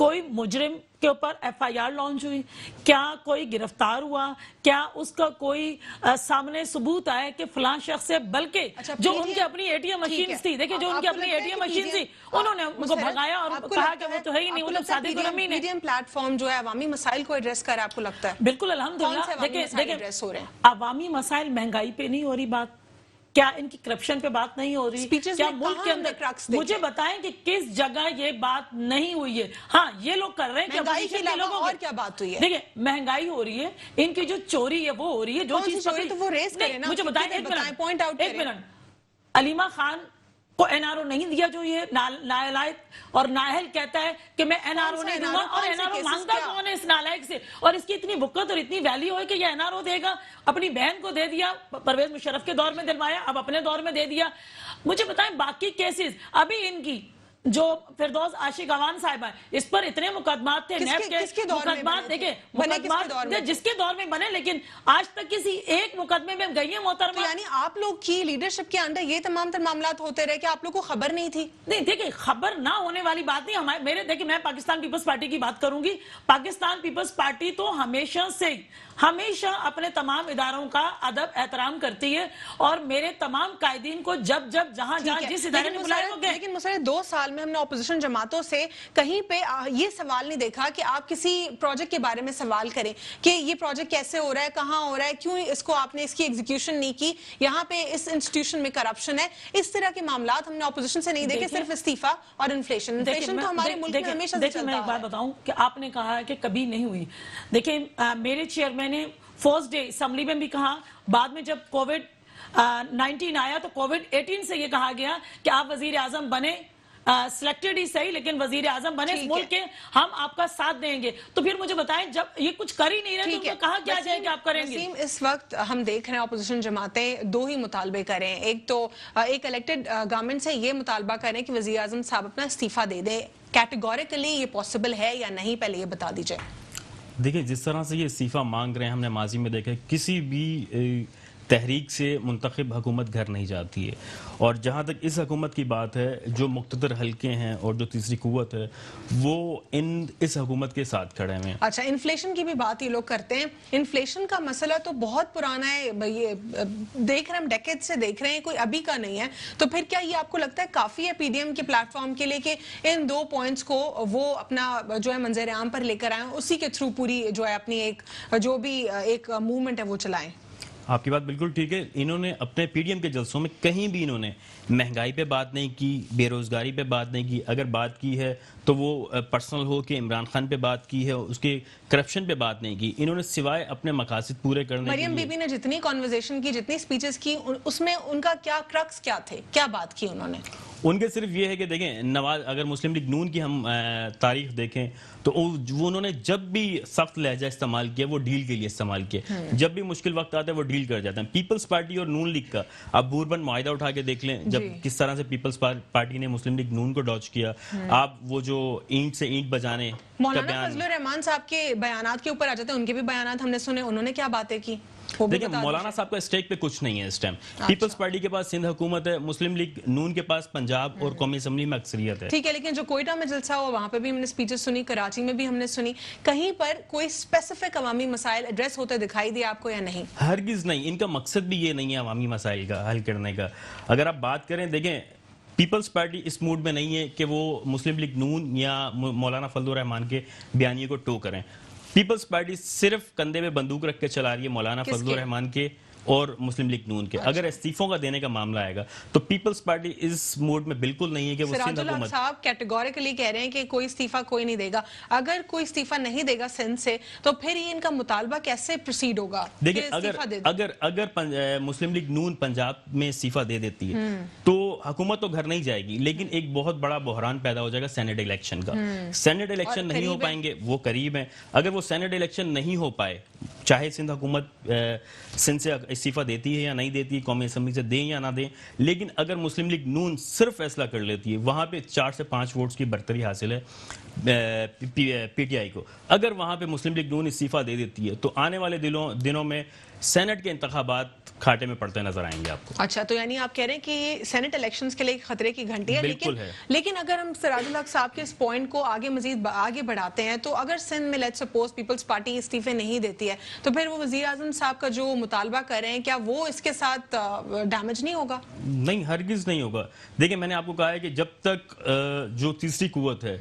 کوئی مجرم کے اوپر FIR لانچ ہوئی؟ کیا کوئی گرفتار ہوا؟ کیا اس کا کوئی سامنے ثبوت آئے کہ فلاں شخص سے؟ بلکہ جو ان کی اپنی ATM مشینز تھی، دیکھیں جو ان کی اپنی ATM مشین تھی انہوں نے ان کو بھگایا اور کہا کہ وہ تو ہے ہی نہیں، وہ تو صادق الرحمی نے میڈیم پلیٹ فارم جو ہے عوامی مسائل کو ایڈریس کر رہا ہے، آپ کو لگتا ہے؟ بالکل الحمدللہ. دیکھیں عوامی مسائل، مہنگائی پہ نہیں ہو رہی بات، کیا ان کی کرپشن پہ بات نہیں ہو رہی؟ کیا ملک کے اندر مجھے بتائیں کہ کس جگہ یہ بات نہیں ہوئی ہے؟ ہاں یہ لوگ کر رہے ہیں کہ اپوزیشن کے لوگوں اور کیا بات ہوئی ہے؟ دیکھیں مہنگائی ہو رہی ہے، ان کی جو چوری ہے وہ ہو رہی ہے، جو چیز چوری تو وہ ریز کریں نا، مجھے بتائیں ایک منٹ علیمہ خان کو NRO نہیں دیا جو یہ نالائق اور نااہل کہتا ہے کہ میں NRO نہیں دوں گا، اور NRO مانگتا کون ہے اس نالائق سے؟ اور اس کی اتنی وقت اور اتنی ویلیو ہے کہ یہ NRO دے گا، اپنی بہن کو دے دیا، پرویز مشرف کے دور میں دلوایا، اب اپنے دور میں دے دیا. مجھے بتائیں باقی کیسز ابھی ان کی جو فردوس عاشق عوان صاحبہ ہے، اس پر اتنے مقدمات تھے، نیب کے مقدمات، دیکھیں مقدمات جس کے دور میں بنے، لیکن آج تک کسی ایک مقدمے میں گئی ہیں محترمہ. یعنی آپ لوگ کی لیڈرشپ کے اندر یہ تمام تر معاملات ہوتے رہے کہ آپ لوگ کو خبر نہیں تھی؟ نہیں دیکھیں خبر نہ ہونے والی بات نہیں. میرے دیکھیں میں پاکستان پیپلز پارٹی کی بات کروں گی. پاکستان پیپلز پارٹی تو ہمیشہ اپنے تمام اداروں کا ادب احترام کرتی ہے، اور میرے تمام قائدین کو جب جہاں جس ادارے نے بلایا وہ گئے. لیکن مسئلہ 2 سال میں ہم نے اپوزیشن جماعتوں سے کہیں پہ یہ سوال نہیں دیکھا کہ آپ کسی پروجیکٹ کے بارے میں سوال کریں کہ یہ پروجیکٹ کیسے ہو رہا ہے، کہاں ہو رہا ہے، کیوں اس کو آپ نے اس کی ایگزیکیوشن نہیں کی، یہاں پہ اس انسٹیٹیوشن میں کرپشن ہے. اس طرح کے معاملات ہم نے اپوزیشن سے نہیں دیکھے، صرف استعفیٰ اور انفلیشن تو ہمارے ملک میں ہمیشہ سے چلتا میں ایک بات بتاؤں کہ آپ نے کہا ہے کہ کبھی نہیں ہوئی. دیکھیں میرے چیئرمین نے فرسٹ ڈے اسمبلی میں بھی کہا، بعد میں جب کووڈ-19 آیا تو کووڈ-18 سے یہ کہا گیا کہ آپ وزیر اعظم بنے، سلیکٹڈ ہی صحیح لیکن وزیر اعظم بنے اس ملک کے، ہم آپ کا ساتھ دیں گے. تو پھر مجھے بتائیں جب یہ کچھ کر ہی نہیں رہے تو کہاں کیا جائے کہ آپ کریں گے؟ اس وقت ہم دیکھ رہے ہیں اپوزیشن جماعتیں 2 ہی مطالبے کر رہے ہیں. ایک تو ایک الیکٹڈ گورنمنٹ سے یہ مطالبہ کر رہے ہیں کہ وزیر اعظم صاحب اپنا استعفیٰ دے دیں. کیٹیگوریکلی یہ پاسبل ہے یا نہیں، پہلے یہ بتا دیجئے. دیکھیں جس طرح سے یہ استعفیٰ مانگ رہے ہیں، ہم نے ماضی میں دیکھا کسی بھی تحریک سے منتخب حکومت گھر نہیں جاتی ہے. اور جہاں تک اس حکومت کی بات ہے، جو مقتدر حلقے ہیں اور جو تیسری قوت ہے وہ اس حکومت کے ساتھ کھڑے ہیں. اچھا انفلیشن کی بھی بات یہ لوگ کرتے ہیں. انفلیشن کا مسئلہ تو بہت پرانا ہے، یہ دیکھ رہے ہیں ہم ڈیکیڈ سے دیکھ رہے ہیں، کوئی ابھی کا نہیں ہے. تو پھر کیا یہ آپ کو لگتا ہے کافی ہے PDM کے پلیٹ فارم کے لیے کہ ان 2 پوائنٹس کو وہ اپنا جو ہے منظر عام پر لے کر آئیں، اسی کے تھرو پوری جو ہے اپنی ایک جو بھی ایک موومنٹ ہے وہ چلائیں؟ آپ کی بات بالکل ٹھیک ہے. انہوں نے اپنے PDM کے جلسوں میں کہیں بھی انہوں نے مہنگائی پہ بات نہیں کی، بے روزگاری پہ بات نہیں کی. اگر بات کی ہے تو وہ پرسنل ہو کہ عمران خان پہ بات کی ہے، اس کے کرپشن پہ بات نہیں کی. انہوں نے سوائے اپنے مقاصد پورے کرنے مریم بی بی نے جتنی کنورزیشن کی، جتنی سپیچز کی، اس میں ان کا کیا کرکس کیا تھے، کیا بات کی انہوں نے؟ ان کے صرف یہ ہے کہ دیکھیں نواز، اگر مسلم لیگ نون کی ہم تاریخ دیکھیں تو انہوں نے جب بھی سخت لہجہ استعمال کیا وہ ڈیل کے لیے استعمال کیا. جب بھی مشکل وقت آتا ہے وہ ڈیل کر جاتے ہیں. پیپلز پارٹی اور نون لیگ کا آپ بوربن معاہدہ اٹھا کے دیکھ لیں، جب کس طرح سے پیپلز پارٹی نے مسلم لیگ نون کو ڈاچ کیا. آپ وہ جو اینٹ سے اینٹ بجانے، مولانا فضل الرحمان صاحب کے بیانات کے اوپر آ جاتے ہیں، ان کے بھی بیانات ہم نے سنے، انہوں نے کیا باتیں کی؟ دیکھیں مولانا صاحب کا اسٹیک پہ کچھ نہیں ہے اس ٹائم. پیپلز پارٹی کے پاس سندھ حکومت ہے، مسلم لیگ نون کے پاس پنجاب اور قومی اسمبلی میں اکثریت ہے. ٹھیک ہے، لیکن جو کوئٹہ میں جلسہ ہوا وہاں پہ بھی ہم نے سپیچز سنی، کراچی میں بھی ہم نے سنی. کہیں پر کوئی اسپیسیفک عوامی مسائل ایڈریس ہوتے دکھائی دیا آپ کو یا نہیں؟ ہرگز نہیں. ان کا مقصد بھی یہ نہیں ہے عوامی مسائل کا حل کرنے کا. اگر آپ بات کریں، دیکھیں پیپلز پارٹی اس موڈ میں نہیں ہے کہ وہ مسلم لیگ نون یا مولانا فضل الرحمان کے بیانیے کو ٹو کریں. پیپلز پارٹی صرف کندھے میں بندوق رکھ کے چلا رہی ہے مولانا فضل الرحمان کے اور مسلم لیگ نون کے. اگر استعفوں کا دینے کا معاملہ آئے گا تو پیپلز پارٹی اس موڈ میں بالکل نہیں ہے کہ وہ سندھ سراج الحق حکومت. صاحب کیٹیگوریکلی کہہ رہے ہیں کہ کوئی استعفیٰ کوئی نہیں دے گا. اگر کوئی استعفیٰ نہیں دے گا سندھ سے تو پھر یہ ان کا مطالبہ کیسے پروسیڈ ہوگا؟ دیکھیں اگر مسلم لیگ نون پنجاب میں استعفیٰ دے دیتی ہے تو حکومت تو گھر نہیں جائے گی، لیکن ایک بہت بڑا بحران پیدا ہو جائے گا سینٹ الیکشن کا. سینٹ الیکشن نہیں ہو پائیں گے، وہ قریب ہیں. اگر وہ سینٹ الیکشن نہیں ہو پائے، چاہے سندھ حکومت سندھ سے استعفیٰ دیتی ہے یا نہیں دیتی ہے، قومی اسمبلی سے دیں یا نہ دیں، لیکن اگر مسلم لیگ نون صرف فیصلہ کر لیتی ہے، وہاں پہ 4 سے 5 ووٹس کی برتری حاصل ہے PTI کو. اگر وہاں پہ مسلم لیگ نون استعفیٰ دے دیتی ہے تو آنے والے دنوں میں سینٹ کے انتخابات کھاٹے میں پڑتے نظر آئیں گے آپ کو. اچھا, تو یعنی آپ کہہ رہے ہیں کہ یہ سینٹ الیکشنز کے لیے خطرے کی گھنٹی ہے. بالکل ہے. لیکن اگر ہم سراج الحق صاحب کے اس پوائنٹ کو مزید آگے بڑھاتے ہیں, تو اگر سندھ میں لیٹس سپوز پیپلز پارٹی استعفے نہیں دیتی ہے, تو پھر وہ وزیر اعظم صاحب کا جو مطالبہ کر رہے ہیں, کیا وہ اس کے ساتھ ڈیمیج نہیں ہوگا؟ نہیں, ہرگز نہیں ہوگا. دیکھیں, میں نے آپ کو کہا ہے کہ جب تک جو تیسری قوت ہے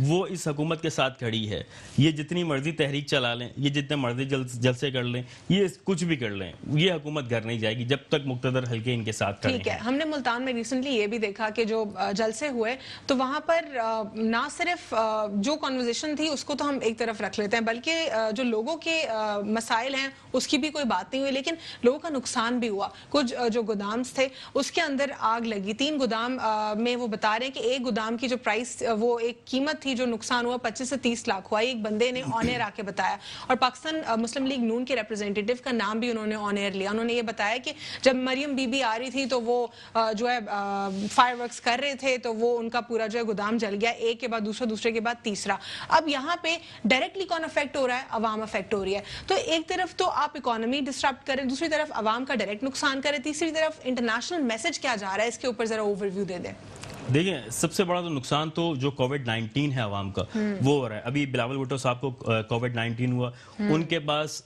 وہ اس حکومت کے ساتھ کھڑی ہے, یہ جتنی مرضی تحریک چلا لیں, یہ جتنے مرضی جلسے کر لیں, یہ کچھ بھی کر لیں, یہ حکومت گھر نہیں جائے گی جب تک مقتدر حلقے ان کے ساتھ کھڑے ہیں. ٹھیک ہے. ہم نے ملتان میں ریسنٹلی یہ بھی دیکھا کہ جو جلسے ہوئے تو وہاں پر نہ صرف جو کنورزیشن تھی اس کو تو ہم ایک طرف رکھ لیتے ہیں, بلکہ جو لوگوں کے مسائل ہیں اس کی بھی کوئی بات نہیں ہوئی, لیکن لوگوں کا نقصان بھی ہوا. کچھ جو گودامز تھے اس کے اندر آگ لگی, 3 گودام میں وہ بتا رہے ہیں کہ ایک گودام کی جو پرائس, وہ ایک قیمت تھی جو نقصان ہوا 25 سے 30 لاکھ ہوا. ایک بندے نے آن ایئر آ کے بتایا, اور پاکستان مسلم لیگ نون کے ریپرزینٹیٹو کا نام بھی انہوں نے آن ایئر لیا. انہوں نے یہ بتایا کہ جب مریم بی بی آ رہی تھی تو وہ جو ہے فائر ورکس کر رہے تھے, تو وہ ان کا پورا جو ہے گودام جل گیا, ایک کے بعد دوسرا, دوسرے کے بعد تیسرا. اب یہاں پہ ڈائریکٹلی کون افیکٹ ہو رہا ہے؟ عوام افیکٹ ہو رہی ہے. تو ایک طرف تو آپ اکانومی ڈسٹرپٹ کریں, دوسری طرف عوام کا ڈائریکٹ نقصان کریں, تیسری طرف انٹرنیشنل میسج کیا جا رہا ہے, اس کے اوپر ذرا اوور ویو دے دیں. دیکھیں, سب سے بڑا تو نقصان تو جو کووڈ-19 ہے عوام کا, وہ ہو رہا ہے. ابھی بلاول بھٹو صاحب کو کووڈ-19 ہوا, ان کے پاس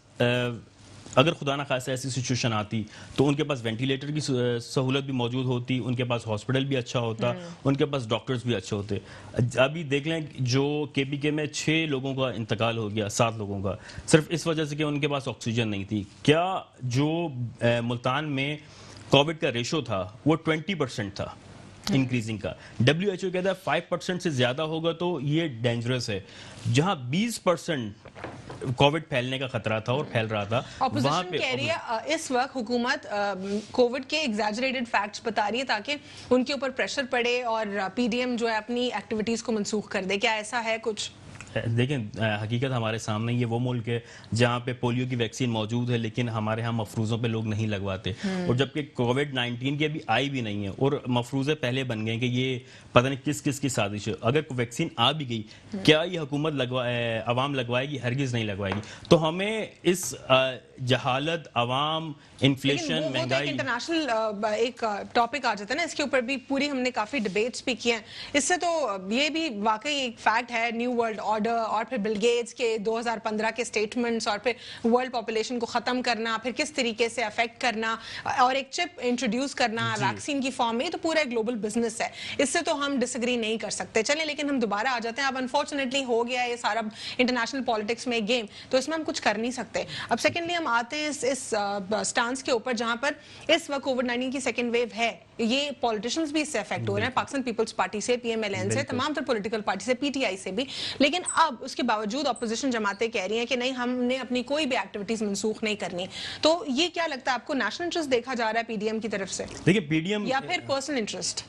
اگر خدا نہ خاصہ ایسی سچویشن آتی تو ان کے پاس وینٹیلیٹر کی سہولت بھی موجود ہوتی, ان کے پاس ہاسپٹل بھی اچھا ہوتا, ان کے پاس ڈاکٹرز بھی اچھے ہوتے. ابھی دیکھ لیں جو کے پی کے میں 6 لوگوں کا انتقال ہو گیا, 7 لوگوں کا, صرف اس وجہ سے کہ ان کے پاس آکسیجن نہیں تھی. کیا جو ملتان میں کووڈ کا ریشو تھا وہ 20% تھا انکریزنگ کا. WHO کہتا ہے 5% سے زیادہ ہوگا تو یہ ڈینجرس ہے. جہاں 20% کووڈ پھیلنے کا خطرہ تھا اور پھیل رہا تھا, وہاں پہ کہہ رہی ہے اس وقت حکومت کووڈ کے ایگزیجریٹڈ فیکٹس بتا رہی ہے تاکہ ان کے اوپر پریشر پڑے اور پی ڈی ایم جو ہے اپنی ایکٹیویٹیز کو منسوخ کر دے. کیا ایسا ہے کچھ؟ دیکھیں, حقیقت ہمارے سامنے, یہ وہ ملک ہے جہاں پہ پولیو کی ویکسین موجود ہے, لیکن ہمارے ہاں مفروضوں پہ لوگ نہیں لگواتے. اور جبکہ کووڈ-19 کی ابھی آئی بھی نہیں ہے, اور مفروضے پہلے بن گئے کہ یہ پتہ نہیں کس کس کی سازش ہے. اگر ویکسین آ بھی گئی, کیا یہ حکومت عوام لگوائے گی؟ ہرگز نہیں لگوائے گی. تو ہمیں اس جہالت, عوام, انفلیشن, مہنگائی, انٹرنیشنل ایک ٹاپک آ جاتا ہے نا, اس کے اوپر بھی پوری ہم نے کافی ڈیبیٹس بھی کیے ہیں. اس سے تو یہ بھی واقعی ایک فیکٹ ہے, نیو ورلڈ آرڈر اور پھر بل گیٹس کے 2015 کے سٹیٹمنٹس, اور پھر ورلڈ پاپولیشن کو ختم کرنا, پھر کس طریقے سے افیکٹ کرنا, اور ایک چپ انٹروڈیوس کرنا ویکسین کی فارم میں, یہ تو پورا ایک گلوبل بزنس ہے. اس سے تو ہم ڈس ایگری نہیں کر سکتے. چلیں, لیکن ہم دوبارہ آ جاتے ہیں. اب انفارچونیٹلی ہو گیا یہ سارا انٹرنیشنل پالیٹکس میں گیم, تو اس میں ہم کچھ کر نہیں سکتے. اب سیکنڈلی ہم آتے ہیں اس سٹانس کے اوپر جہاں پر اس وقت کووڈ-19 کی سیکنڈ ویو ہے. یہ پولیٹیشنز بھی اس سے افیکٹ ہو رہے ہیں, پاکستان پیپلز پارٹی سے, پی ایم ایل این سے, تمام تر پولیٹیکل پارٹی سے, پی ٹی آئی سے بھی. لیکن اب اس کے باوجود اپوزیشن جماعتیں کہہ رہی ہیں کہ نہیں, ہم نے اپنی کوئی بھی ایکٹیویٹیز منسوخ نہیں کرنی. تو یہ کیا لگتا ہے آپ کو, نیشنل انٹرسٹ دیکھا جا رہا ہے پی ڈی ایم کی طرف سے, دیکھیں پی ڈی ایم, یا پھر پرسنل انٹرسٹ؟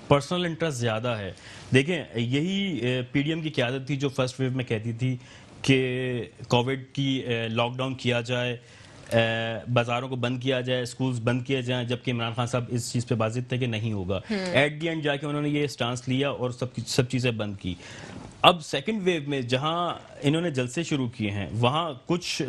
پرسنل انٹرسٹ زیادہ ہے. دیکھیں, یہی پی ڈی ایم کی قیادت تھی جو فرسٹ ویو میں کہتی تھی کہ کووڈ کی لاک ڈاؤن کیا جائے, بازاروں کو بند کیا جائے, اسکولز بند کیے جائیں, جبکہ عمران خان صاحب اس چیز پہ واضح تھے کہ نہیں ہوگا. ایٹ دی اینڈ جا کے انہوں نے یہ سٹانس لیا اور سب چیزیں بند کی. اب سیکنڈ ویو میں جہاں انہوں نے جلسے شروع کیے ہیں, وہاں کچھ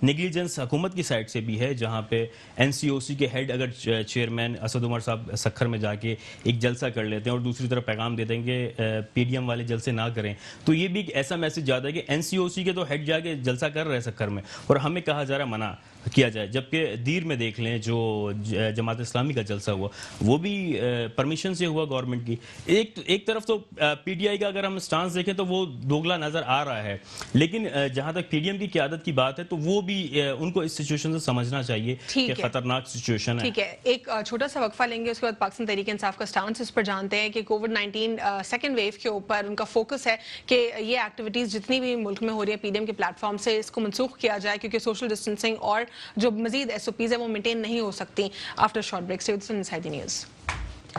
نیگلیجنس حکومت کی سائڈ سے بھی ہے, جہاں پہ این سی او سی کے ہیڈ اگر چیئرمین اسد عمر صاحب سکھر میں جا کے ایک جلسہ کر لیتے ہیں اور دوسری طرف پیغام دے دیں کہ پی ڈی ایم والے جلسے نہ کریں, تو یہ بھی ایک ایسا میسج جاتا ہے کہ این سی او سی کے تو ہیڈ جا کے جلسہ کر رہے سکھر میں, اور ہمیں کہا جا رہا ہے منع کیا جائے. جبکہ دیر میں دیکھ لیں جو جماعت اسلامی کا جلسہ ہوا, وہ بھی پرمیشن سے ہوا گورنمنٹ کی. ایک طرف تو پی ٹی آئی کا اگر ہم سٹانس دیکھیں تو وہ دوگلا نظر آ رہا ہے, لیکن جہاں تک پی ڈی ایم کی قیادت کی بات ہے تو وہ بھی ان کو اس سچویشن سے سمجھنا چاہیے کہ خطرناک سچویشن ہے. ٹھیک ہے, ایک چھوٹا سا وقفہ لیں گے, اس کے بعد پاکستان تحریک انصاف کا سٹانس اس پر جانتے ہیں کہ کووڈ-19 سیکنڈ ویو کے اوپر ان کا فوکس ہے کہ یہ ایکٹیویٹیز جتنی بھی ملک میں ہو رہی ہے پی ڈی ایم کے پلیٹ فارم سے, اس کو منسوخ کیا جائے, کیونکہ سوشل ڈسٹینسنگ اور جو مزید ایس او پیز ہیں وہ مینٹین نہیں ہو سکتی. آفٹر شارٹ بریک سے inside the news.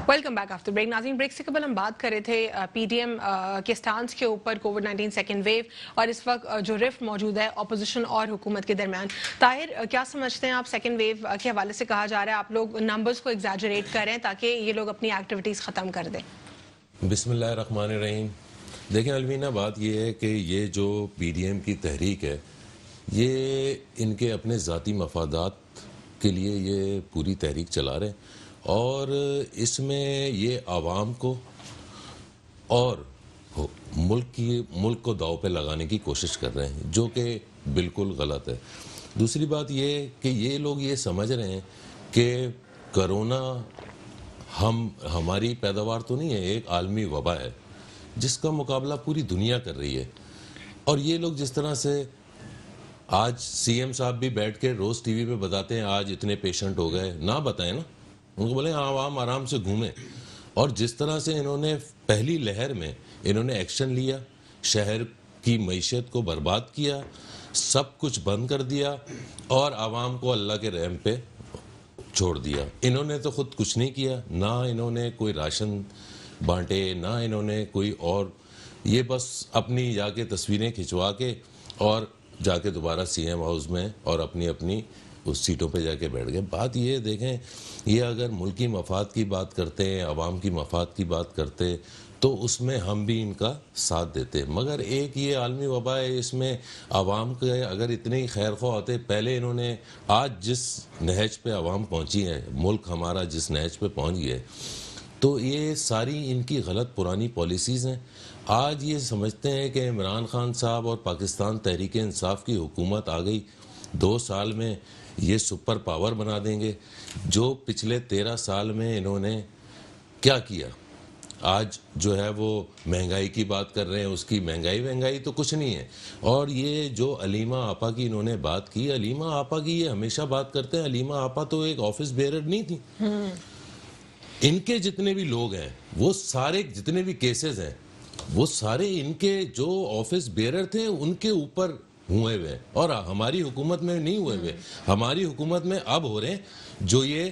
Welcome back after break. ناظرین, بریک سے قبل ہم بات کر رہے تھے پی ڈی ایم کے سٹانس کے اوپر کووڈ-19 سیکنڈ ویو, اور اس وقت جو رفٹ موجود ہے اپوزیشن اور حکومت کے درمیان. طاہر, کیا سمجھتے ہیں آپ, سیکنڈ ویو کے حوالے سے کہا جا رہا ہے آپ لوگ نمبرز کو ایگزیجریٹ کریں تاکہ یہ لوگ اپنی ایکٹیویٹیز ختم کر دیں؟ بسم اللہ الرحمن الرحیم. دیکھیں الوینہ, بات یہ ہے کہ یہ جو پی ڈی ایم کی تحریک ہے, یہ ان کے اپنے ذاتی مفادات کے لیے یہ پوری تحریک چلا رہے ہیں، اور اس میں یہ عوام کو اور ملک کو داؤ پہ لگانے کی کوشش کر رہے ہیں، جو کہ بالکل غلط ہے۔ دوسری بات یہ کہ یہ لوگ یہ سمجھ رہے ہیں کہ کرونا ہماری پیداوار تو نہیں ہے، ایک عالمی وبا ہے جس کا مقابلہ پوری دنیا کر رہی ہے۔ اور یہ لوگ جس طرح سے آج سی ایم صاحب بھی بیٹھ کے روز ٹی وی پہ بتاتے ہیں آج اتنے پیشنٹ ہو گئے، نہ بتائیں نا، ان کو بولیں عوام آرام سے گھومیں۔ اور جس طرح سے انہوں نے پہلی لہر میں انہوں نے ایکشن لیا، شہر کی معیشت کو برباد کیا، سب کچھ بند کر دیا اور عوام کو اللہ کے رحم پہ چھوڑ دیا۔ انہوں نے تو خود کچھ نہیں کیا، نہ انہوں نے کوئی راشن بانٹے، نہ انہوں نے کوئی اور، یہ بس اپنی جا کے تصویریں کھنچوا کے اور جا کے دوبارہ سی ایم ہاؤس میں اور اپنی اس سیٹوں پہ جا کے بیٹھ گئے۔ بات یہ دیکھیں، یہ اگر ملکی مفاد کی بات کرتے ہیں، عوام کی مفاد کی بات کرتے تو اس میں ہم بھی ان کا ساتھ دیتے، مگر ایک یہ عالمی وبا ہے، اس میں عوام کے اگر اتنے ہی خیر خواہ ہوتے، پہلے انہوں نے آج جس نہج پہ عوام پہنچی ہے، ملک ہمارا جس نہج پہ پہنچ گیا ہے، تو یہ ساری ان کی غلط پرانی پالیسیز ہیں۔ آج یہ سمجھتے ہیں کہ عمران خان صاحب اور پاکستان تحریک انصاف کی حکومت آ گئی، 2 سال میں یہ سپر پاور بنا دیں گے۔ جو پچھلے 13 سال میں انہوں نے کیا کیا، آج جو ہے وہ مہنگائی کی بات کر رہے ہیں، اس کی مہنگائی تو کچھ نہیں ہے۔ اور یہ جو علیمہ آپا کی انہوں نے بات کی، علیمہ آپا کی یہ ہمیشہ بات کرتے ہیں، علیمہ آپا تو ایک آفس بیئرر نہیں تھی۔ ان کے جتنے بھی لوگ ہیں، وہ سارے جتنے بھی کیسز ہیں، وہ سارے ان کے جو آفس بیئرر تھے ان کے اوپر ہوئے ہوئے، اور ہماری حکومت میں نہیں ہوئے ہوئے۔ ہماری حکومت میں اب ہو رہے ہیں جو یہ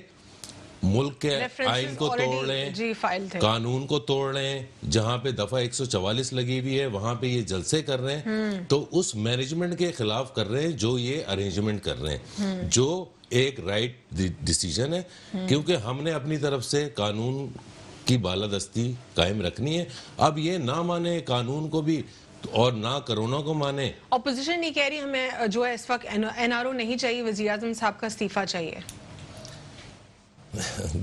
ملک کے آئین کو توڑ رہے ہیں، قانون کو توڑ رہے ہیں، جہاں پہ دفعہ 144 لگی ہوئی ہے وہاں پہ یہ جلسے کر رہے ہیں، تو اس مینجمنٹ کے خلاف کر رہے ہیں جو یہ ارینجمنٹ کر رہے ہیں، جو ایک رائٹ ڈیسیجن ہے، کیونکہ ہم نے اپنی طرف سے قانون کی بالادستی قائم رکھنی ہے۔ اب یہ نہ مانے قانون کو بھی اور نہ کرونا کو مانے۔ اپوزیشن نہیں کہہ رہی ہمیں جو ہے اس وقت این آر او نہیں چاہیے، وزیر اعظم صاحب کا استعفیٰ چاہیے۔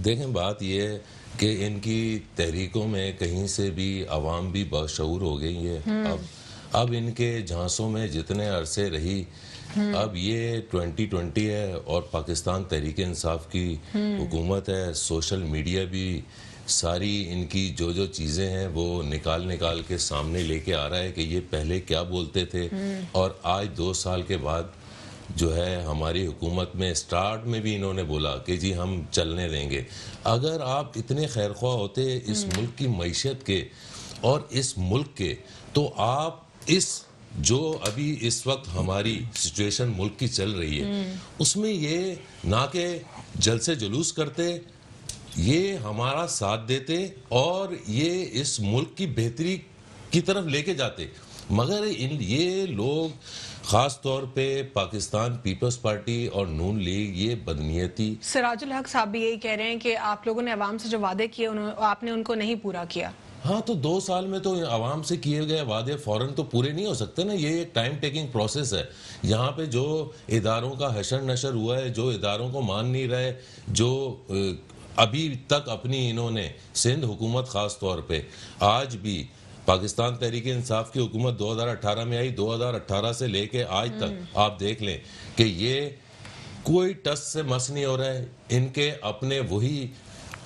دیکھیں بات یہ ہے کہ ان کی تحریکوں میں کہیں سے بھی عوام بھی باشعور ہو گئی ہے۔ اب ان کے جھانسوں میں جتنے عرصے رہی، اب یہ 2020 ہے اور پاکستان تحریک انصاف کی حکومت ہے، سوشل میڈیا بھی ساری ان کی جو چیزیں ہیں وہ نکال کے سامنے لے کے آ رہا ہے کہ یہ پہلے کیا بولتے تھے، اور آج 2 سال کے بعد جو ہے ہماری حکومت میں سٹارٹ میں بھی انہوں نے بولا کہ جی ہم چلنے دیں گے۔ اگر آپ اتنے خیر خواہ ہوتے اس ملک کی معیشت کے اور اس ملک کے، تو آپ اس جو ابھی اس وقت ہماری سچویشن ملک کی چل رہی ہے اس میں یہ نہ کہ جلسے جلوس کرتے، یہ ہمارا ساتھ دیتے اور یہ اس ملک کی بہتری کی طرف لے کے جاتے، مگر یہ لوگ خاص طور پہ پاکستان پیپلز پارٹی اور نون لیگ یہ بدنیتی۔ سراج الحق صاحب بھی یہی کہہ رہے ہیں کہ آپ لوگوں نے عوام سے جو وعدے کیے آپ نے ان کو نہیں پورا کیا۔ ہاں تو 2 سال میں تو عوام سے کیے گئے وعدے فوراً تو پورے نہیں ہو سکتے نا، یہ ایک ٹائم ٹیکنگ پروسیس ہے۔ یہاں پہ جو اداروں کا حشر نشر ہوا ہے، جو اداروں کو مان نہیں رہے، جو ابھی تک اپنی انہوں نے سندھ حکومت خاص طور پہ آج بھی پاکستان تحریک انصاف کی حکومت 2018 میں آئی، 2018 سے لے کے آج تک آپ دیکھ لیں کہ یہ کوئی ٹس سے مس نہیں ہو رہا ہے، ان کے اپنے وہی